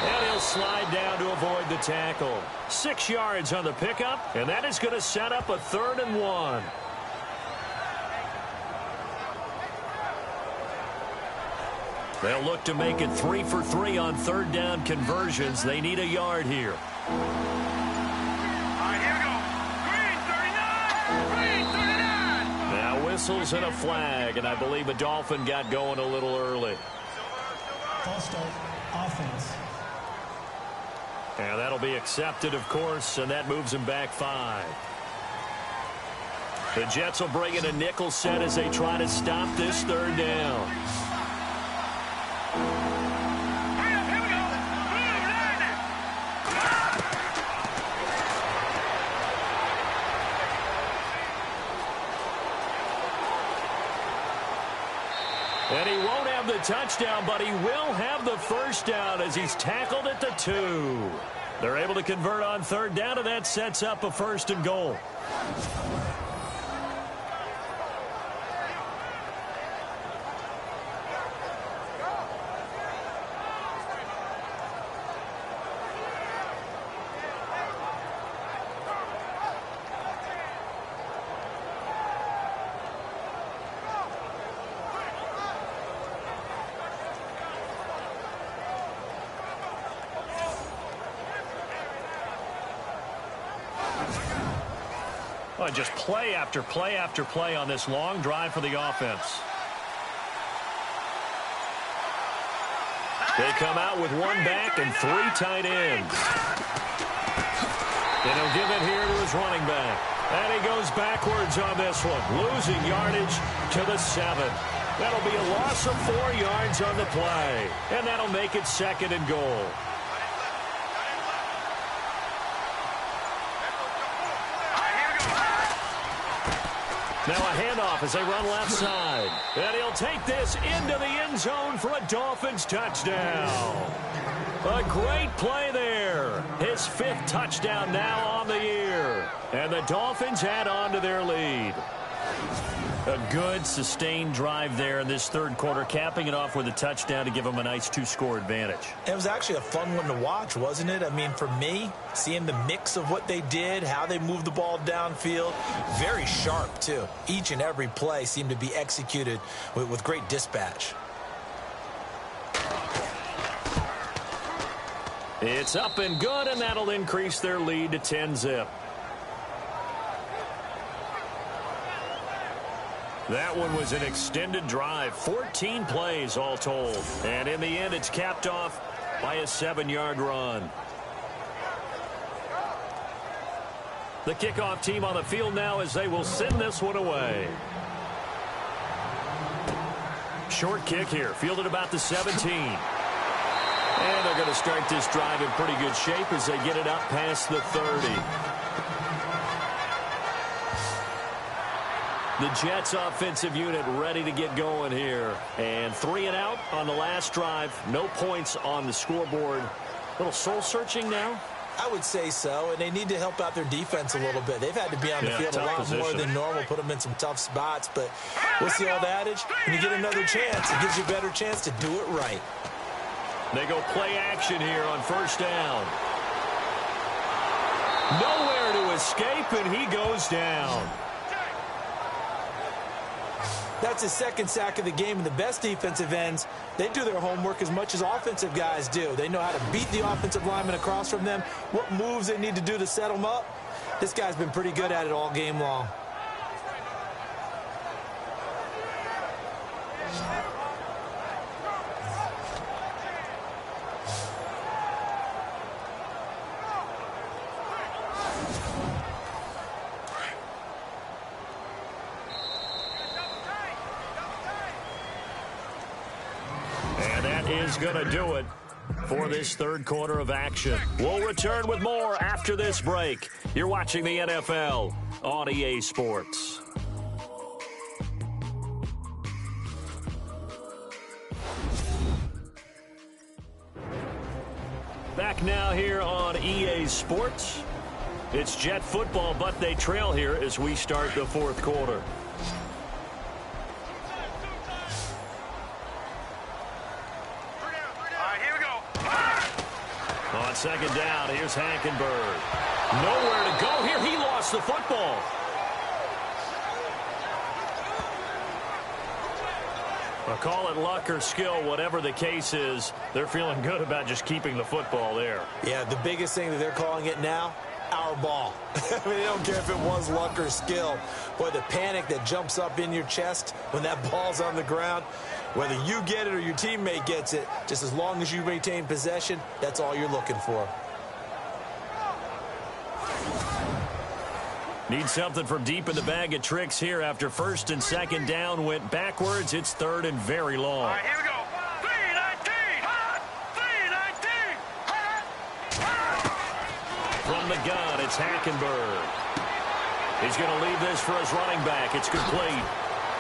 And he'll slide down to avoid the tackle. 6 yards on the pickup, and that is going to set up a 3rd and 1. They'll look to make it 3 for 3 on 3rd down conversions. They need a yard here. All right, here we go. Green 39! Green 39! Now whistles and a flag, and I believe a Dolphin got going a little early. False start, offense. And that'll be accepted, of course, and that moves him back 5. The Jets will bring in a nickel set as they try to stop this third down. And he won't have the touchdown, but he will have the first down as he's tackled at the 2. They're able to convert on third down, and that sets up a 1st and goal. Oh, just play after play after play on this long drive for the offense. They come out with 1 back and 3 tight ends. And he'll give it here to his running back. And he goes backwards on this one, losing yardage to the 7. That'll be a loss of 4 yards on the play. And that'll make it 2nd and goal. Now a handoff as they run left side. And he'll take this into the end zone for a Dolphins touchdown. A great play there. His 5th touchdown now on the year. And the Dolphins add on to their lead. A good, sustained drive there in this third quarter, capping it off with a touchdown to give them a nice 2-score advantage. It was actually a fun one to watch, wasn't it? I mean, for me, seeing the mix of what they did, how they moved the ball downfield, very sharp, too. Each and every play seemed to be executed with great dispatch. It's up and good, and that'll increase their lead to 10-zip. That one was an extended drive, 14 plays all told. And in the end, it's capped off by a 7-yard run. The kickoff team on the field now as they will send this one away. Short kick here, fielded about the 17. And they're going to start this drive in pretty good shape as they get it up past the 30. The Jets offensive unit ready to get going here. And 3 and out on the last drive. No points on the scoreboard. A little soul-searching now? I would say so, and they need to help out their defense a little bit. They've had to be on the field a lot more than normal, put them in some tough spots. But what's the old adage? When you get another chance, it gives you a better chance to do it right. They go play action here on 1st down. Nowhere to escape, and he goes down. That's his 2nd sack of the game, and the best defensive ends, they do their homework as much as offensive guys do. They know how to beat the offensive lineman across from them, what moves they need to do to set them up. This guy's been pretty good at it all game long. Is going to do it for this third quarter of action. We'll return with more after this break. You're watching the NFL on EA Sports. Back now here on EA Sports. It's Jet football, but they trail here as we start the fourth quarter. On 2nd down, here's Hackenberg. Nowhere to go here. He lost the football. Well, call it luck or skill, whatever the case is, they're feeling good about just keeping the football there. Yeah, the biggest thing that they're calling it now, our ball. I mean, they don't care if it was luck or skill. Boy, the panic that jumps up in your chest when that ball's on the ground, whether you get it or your teammate gets it, just as long as you maintain possession, that's all you're looking for. Need something from deep in the bag of tricks here after first and second down went backwards. It's third and very long. All right, here we go. 3-19. From the gun, it's Hackenberg. He's going to leave this for his running back. It's complete.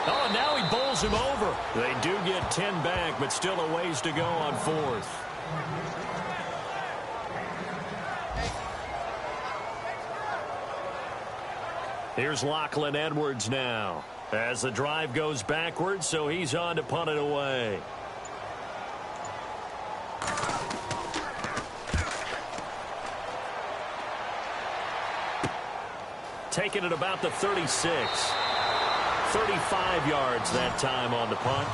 Oh, and now he bowls him over. They do get 10 back, but still a ways to go on fourth. Here's Lachlan Edwards now as the drive goes backwards, so he's on to punt it away. Taking it about the 36. 35 yards that time on the punt.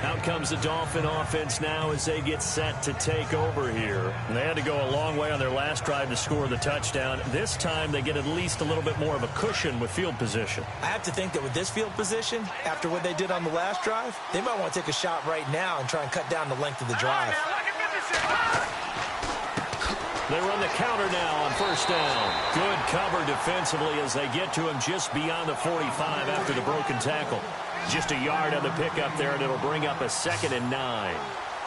Out comes the Dolphin offense now as they get set to take over here. And they had to go a long way on their last drive to score the touchdown. This time they get at least a little bit more of a cushion with field position. I have to think that with this field position, after what they did on the last drive, they might want to take a shot right now and try and cut down the length of the drive. They run the counter now on first down. Good cover defensively as they get to him just beyond the 45 after the broken tackle. Just a yard on the pickup there, and it'll bring up a 2nd and 9.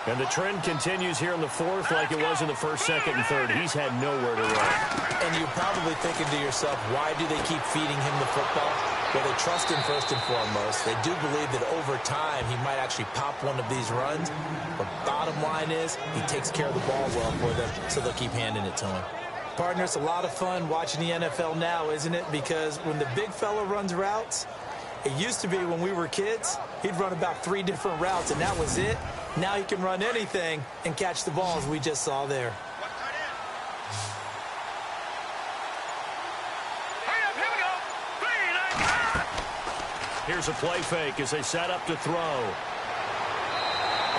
And the trend continues here in the fourth like it was in the first, second, and third. He's had nowhere to run. And you're probably thinking to yourself, why do they keep feeding him the football? Well, they trust him first and foremost. They do believe that over time he might actually pop one of these runs. But bottom line is he takes care of the ball well for them, so they'll keep handing it to him. Partner, it's a lot of fun watching the NFL now, isn't it? Because when the big fella runs routes, it used to be when we were kids, he'd run about 3 different routes, and that was it. Now he can run anything and catch the balls we just saw there. Here's a play fake as they set up to throw.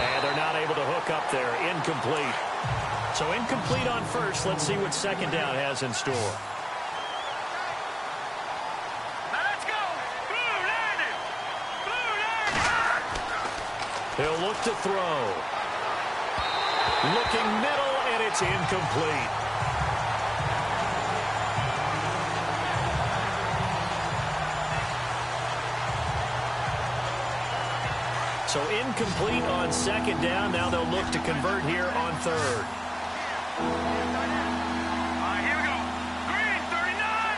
And they're not able to hook up there. Incomplete. So incomplete on first. Let's see what second down has in store. Let's go. Blue landing. He'll look to throw. Looking middle, and it's incomplete. So incomplete on second down. Now they'll look to convert here on third. All right, here we go. Green 39.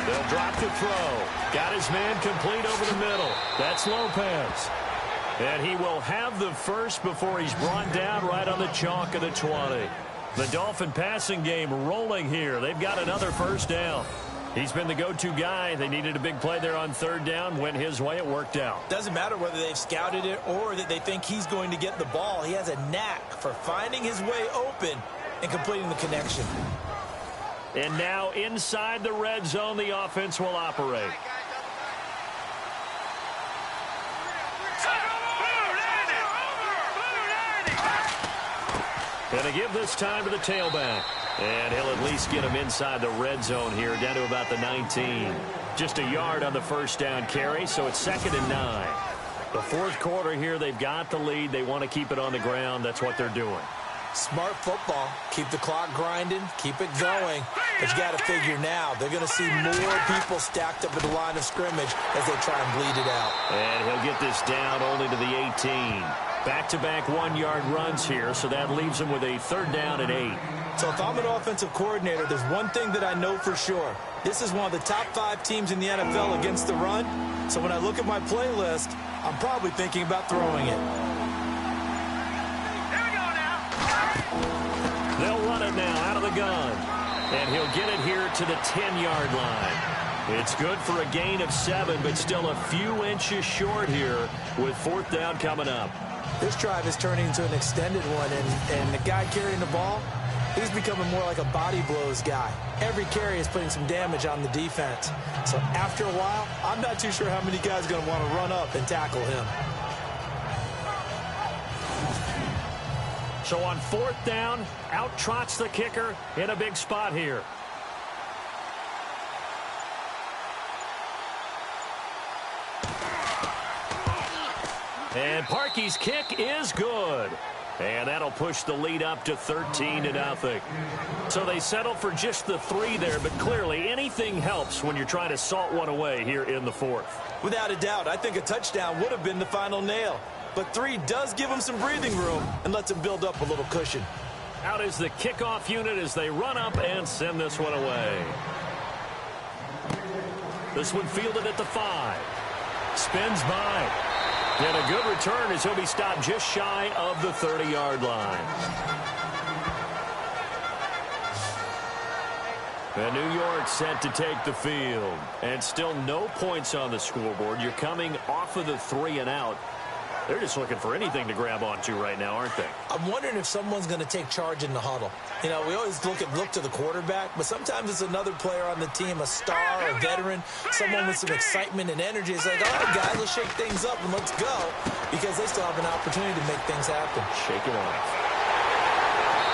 They'll drop to throw. Got his man complete over the middle. That's Lopez. And he will have the first before he's brought down right on the chalk of the 20. The Dolphin passing game rolling here. They've got another first down. He's been the go-to guy. They needed a big play there on third down. Went his way. It worked out. Doesn't matter whether they've scouted it or that they think he's going to get the ball. He has a knack for finding his way open and completing the connection. And now inside the red zone, the offense will operate. Going to give this time to the tailback. And he'll at least get him inside the red zone here, down to about the 19. Just a yard on the first down carry, so it's 2nd and 9. The fourth quarter here, they've got the lead. They want to keep it on the ground. That's what they're doing. Smart football. Keep the clock grinding. Keep it going. But you got to figure now, they're going to see more people stacked up at the line of scrimmage as they try and bleed it out. And he'll get this down only to the 18. Back-to-back 1-yard runs here, so that leaves him with a third down and 8. So if I'm an offensive coordinator, there's one thing that I know for sure. This is one of the top 5 teams in the NFL against the run. So when I look at my playlist, I'm probably thinking about throwing it. Here we go now. They'll run it now out of the gun. And he'll get it here to the 10-yard line. It's good for a gain of 7, but still a few inches short here with fourth down coming up. This drive is turning into an extended one, and the guy carrying the ball, he's becoming more like a body blows guy. Every carry is putting some damage on the defense. So after a while, I'm not too sure how many guys are going to want to run up and tackle him. So on fourth down, out trots the kicker in a big spot here. And Parkey's kick is good. And that'll push the lead up to 13-0. So they settle for just the 3 there, but clearly anything helps when you're trying to salt one away here in the 4th. Without a doubt, I think a touchdown would have been the final nail. But 3 does give them some breathing room and lets them build up a little cushion. Out is the kickoff unit as they run up and send this one away. This one fielded at the 5. Spins by. And a good return as he'll be stopped just shy of the 30-yard line. And New York set to take the field. And still no points on the scoreboard. You're coming off of the 3 and out. They're just looking for anything to grab onto right now, aren't they? I'm wondering if someone's going to take charge in the huddle. You know, we always look to the quarterback, but sometimes it's another player on the team, a star, a veteran, someone with some excitement and energy. It's like, all right, guys, let's shake things up and let's go, because they still have an opportunity to make things happen. Shake it off.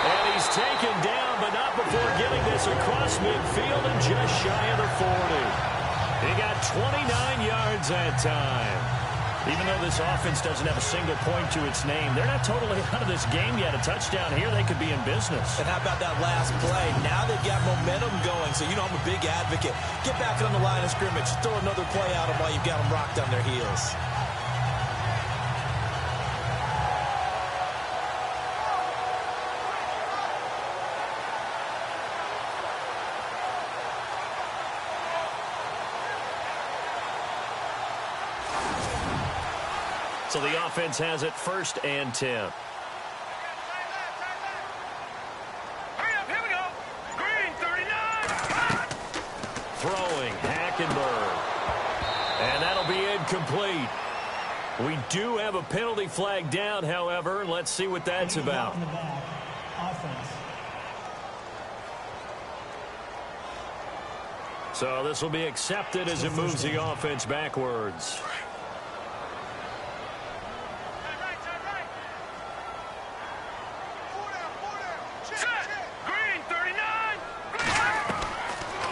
And he's taken down, but not before getting this across midfield and just shy of the 40. He got 29 yards that time. Even though this offense doesn't have a single point to its name, they're not totally out of this game yet. A touchdown here, they could be in business. And how about that last play? Now they've got momentum going, so you know I'm a big advocate. Get back on the line of scrimmage. Throw another play out of them while you've got them rocked on their heels. So the offense has it 1st and 10. Hurry up, here we go. Green, 39. Throwing, Hackenberg. And that'll be incomplete. We do have a penalty flag down, however. Let's see what that's about. In the back. Offense. So this will be accepted as it moves the offense backwards.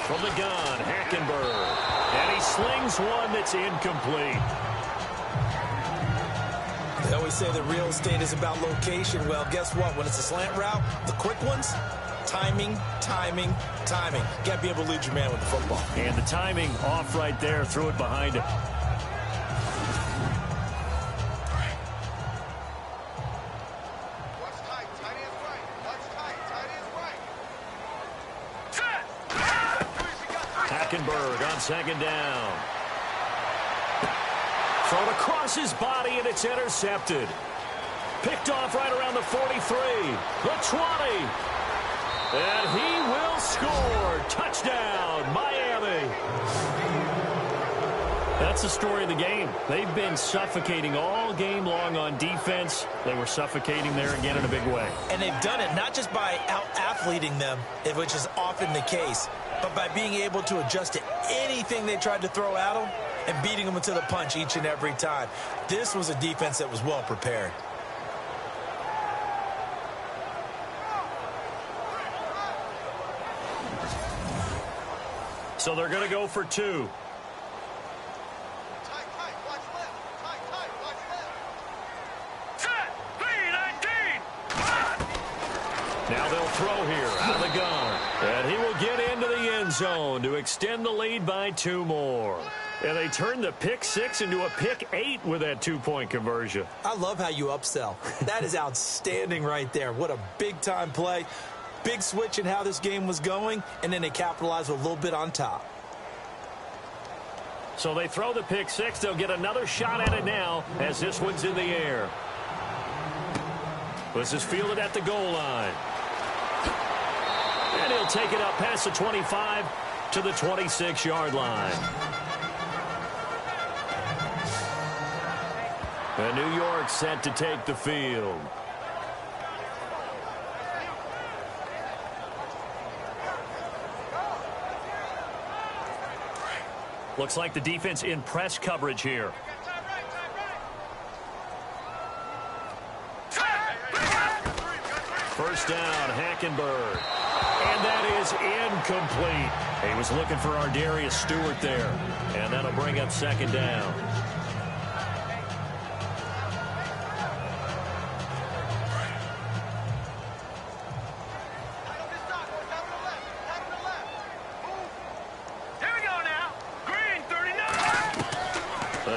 From the gun, Hackenberg. And he slings one that's incomplete. They always say that real estate is about location. Well, guess what? When it's a slant route, the quick ones, timing, timing, timing. You got to be able to lead your man with the football. And the timing off right there, threw it behind him. Hackenberg on 2nd down. Thrown across his body, and it's intercepted. Picked off right around the 43. The 20. And he will score. Touchdown, Miami. That's the story of the game. They've been suffocating all game long on defense. They were suffocating there again in a big way. And they've done it not just by out-athleting them, which is often the case, but by being able to adjust to anything they tried to throw at them and beating them to the punch each and every time. This was a defense that was well prepared. So they're going to go for 2. Now they'll throw here out of the gun. And he will get into the end zone to extend the lead by 2 more. And they turn the pick 6 into a pick 8 with that 2-point conversion. I love how you upsell. That is outstanding right there. What a big-time play. Big switch in how this game was going, and then they capitalize with a little bit on top. So they throw the pick 6. They'll get another shot at it now as this one's in the air. This is fielded at the goal line. And he'll take it up past the 25 to the 26-yard line. And New York set to take the field. Looks like the defense in press coverage here. First down, Hackenberg. And that is incomplete. He was looking for Ardarius Stewart there. And that'll bring up 2nd down.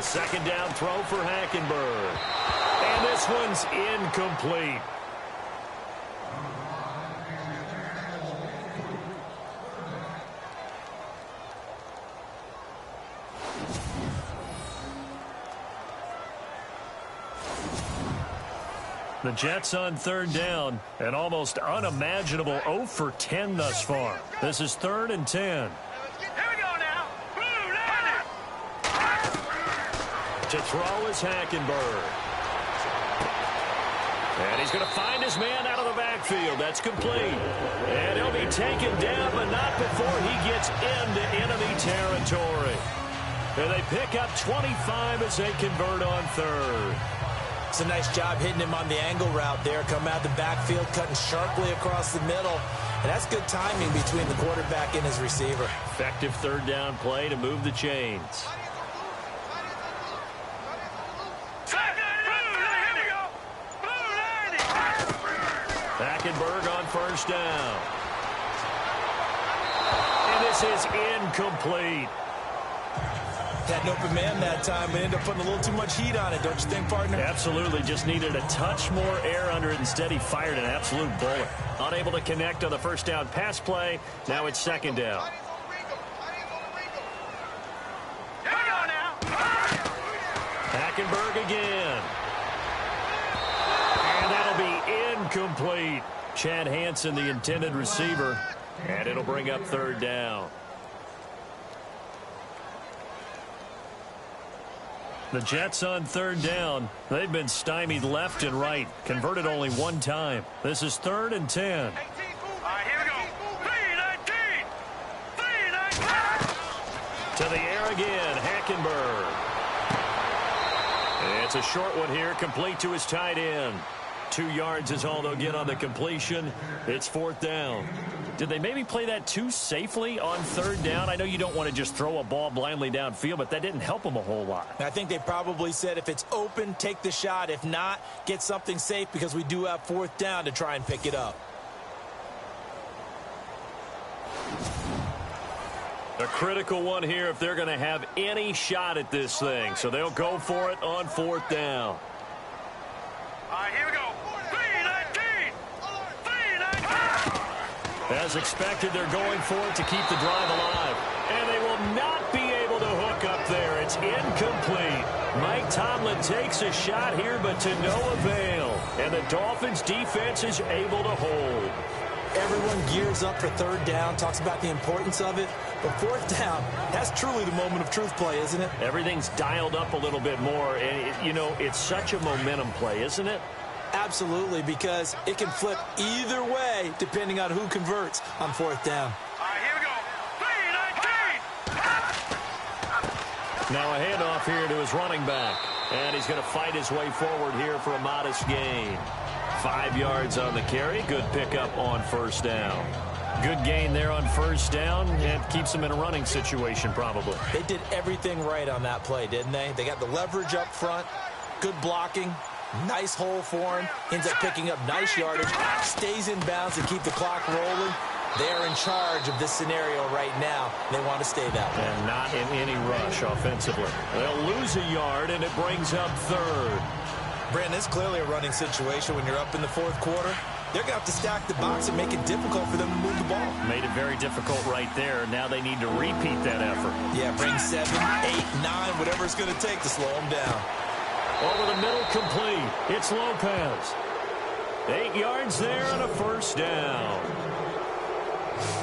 The second down throw for Hackenberg. And this one's incomplete. The Jets on third down, an almost unimaginable 0 for 10 thus far. This is 3rd and 10. Here we go now. Blue, down To throw is Hackenberg. And he's going to find his man out of the backfield. That's complete. And he'll be taken down, but not before he gets into enemy territory. And they pick up 25 as they convert on third. It's a nice job hitting him on the angle route there. Come out the backfield, cutting sharply across the middle. And that's good timing between the quarterback and his receiver. Effective third down play to move the chains. Hackenberg on first down. And this is incomplete. Had an open man that time, but ended up putting a little too much heat on it, don't you think, partner? Absolutely. Just needed a touch more air under it. Instead, he fired an absolute bullet. Unable to connect on the first down pass play. Now it's second down. Hackenberg again. And that'll be incomplete. Chad Hansen, the intended receiver. And it'll bring up third down. The Jets on third down. They've been stymied left and right. Converted only one time. This is 3rd and 10. All right, here we go. 3-19. 3-19. To the air again, Hackenberg. It's a short one here, complete to his tight end. 2 yards is all they'll get on the completion. It's 4th down. Did they maybe play that too safely on third down? I know you don't want to just throw a ball blindly downfield, but that didn't help them a whole lot. I think they probably said if it's open, take the shot. If not, get something safe because we do have 4th down to try and pick it up. A critical one here if they're going to have any shot at this thing. So they'll go for it on 4th down. All right, here we go. 3-19. 3-19. As expected, they're going for it to keep the drive alive. And they will not be able to hook up there. It's incomplete. Mike Tomlin takes a shot here, but to no avail. And the Dolphins' defense is able to hold. Everyone gears up for third down, talks about the importance of it. But 4th down, that's truly the moment of truth play, isn't it? Everything's dialed up a little bit more. And, you know, it's such a momentum play, isn't it? Absolutely, because it can flip either way depending on who converts on 4th down. All right, here we go. 3-19. Now a handoff here to his running back. And he's going to fight his way forward here for a modest gain. 5 yards on the carry. Good pickup on first down. Good gain there on first down, and keeps them in a running situation probably. They did everything right on that play, didn't they? They got the leverage up front, good blocking, nice hole for him, ends up picking up nice yardage, stays in bounds to keep the clock rolling. They're in charge of this scenario right now. They want to stay that way. And not in any rush offensively. They'll lose a yard, and it brings up third. Brandon, it's clearly a running situation when you're up in the 4th quarter. They're going to have to stack the box and make it difficult for them to move the ball. Made it very difficult right there. Now they need to repeat that effort. Yeah, bring 7, 8, 9, whatever it's going to take to slow them down. Over the middle, complete. It's Lopez. 8 yards there on a first down.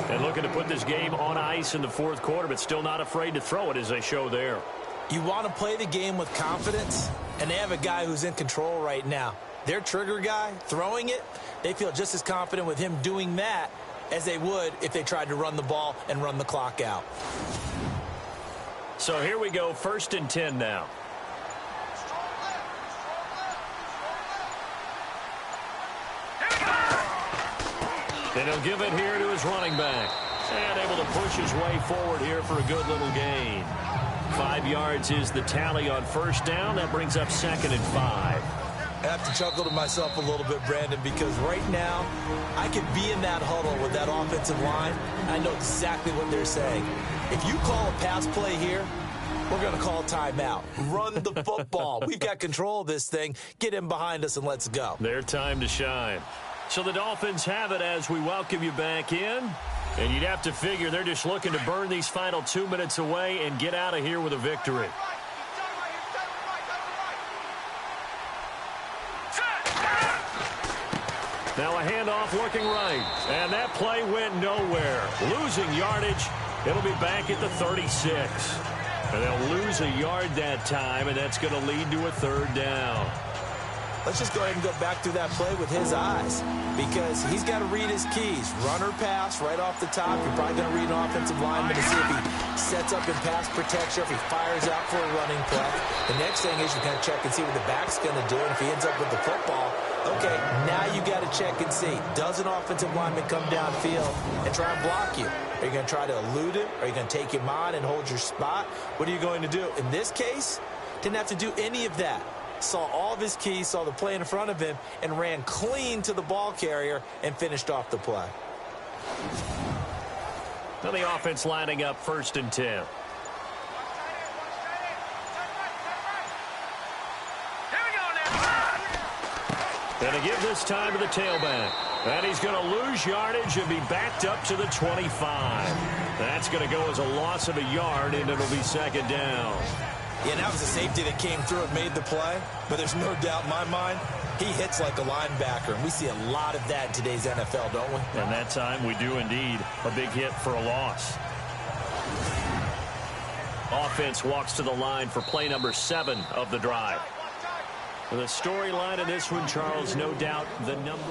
And looking to put this game on ice in the 4th quarter, but still not afraid to throw it as they show there. You want to play the game with confidence, and they have a guy who's in control right now. Their trigger guy, throwing it, they feel just as confident with him doing that as they would if they tried to run the ball and run the clock out. So here we go, 1st and 10 now. And he'll give it here to his running back. And able to push his way forward here for a good little gain. 5 yards is the tally on first down. That brings up 2nd and 5. I have to chuckle to myself a little bit, Brandon, because right now I could be in that huddle with that offensive line. I know exactly what they're saying. If you call a pass play here, We're going to call timeout. Run the football. We've got control of this thing. Get him behind us and let's go. Their time to shine. So the Dolphins have it as we welcome you back in. And you'd have to figure they're just looking to burn these final 2 minutes away and get out of here with a victory. Now a handoff looking right. And that play went nowhere. Losing yardage. It'll be back at the 36. And they'll lose a yard that time, and that's going to lead to a third down. Let's just go ahead and go back through that play with his eyes, because he's got to read his keys. Run or pass right off the top. You're probably going to read an offensive lineman to see if he sets up in pass protection, if he fires out for a running play. The next thing is you kind of check and see what the back's going to do, and if he ends up with the football, okay, now you got to check and see. Does an offensive lineman come downfield and try and block you? Are you going to try to elude him? Are you going to take him on and hold your spot? What are you going to do? In this case, didn't have to do any of that. Saw all of his keys, saw the play in front of him, and ran clean to the ball carrier and finished off the play. Now the offense lining up 1st and 10. Going to give this time to the tailback. And he's going to lose yardage and be backed up to the 25. That's going to go as a loss of a yard, and it'll be 2nd down. Yeah, that was a safety that came through and made the play. But there's no doubt in my mind, he hits like a linebacker. And we see a lot of that in today's NFL, don't we? And that time we do indeed. A big hit for a loss. Offense walks to the line for play number 7 of the drive. The storyline in this one, Charles, no doubt the number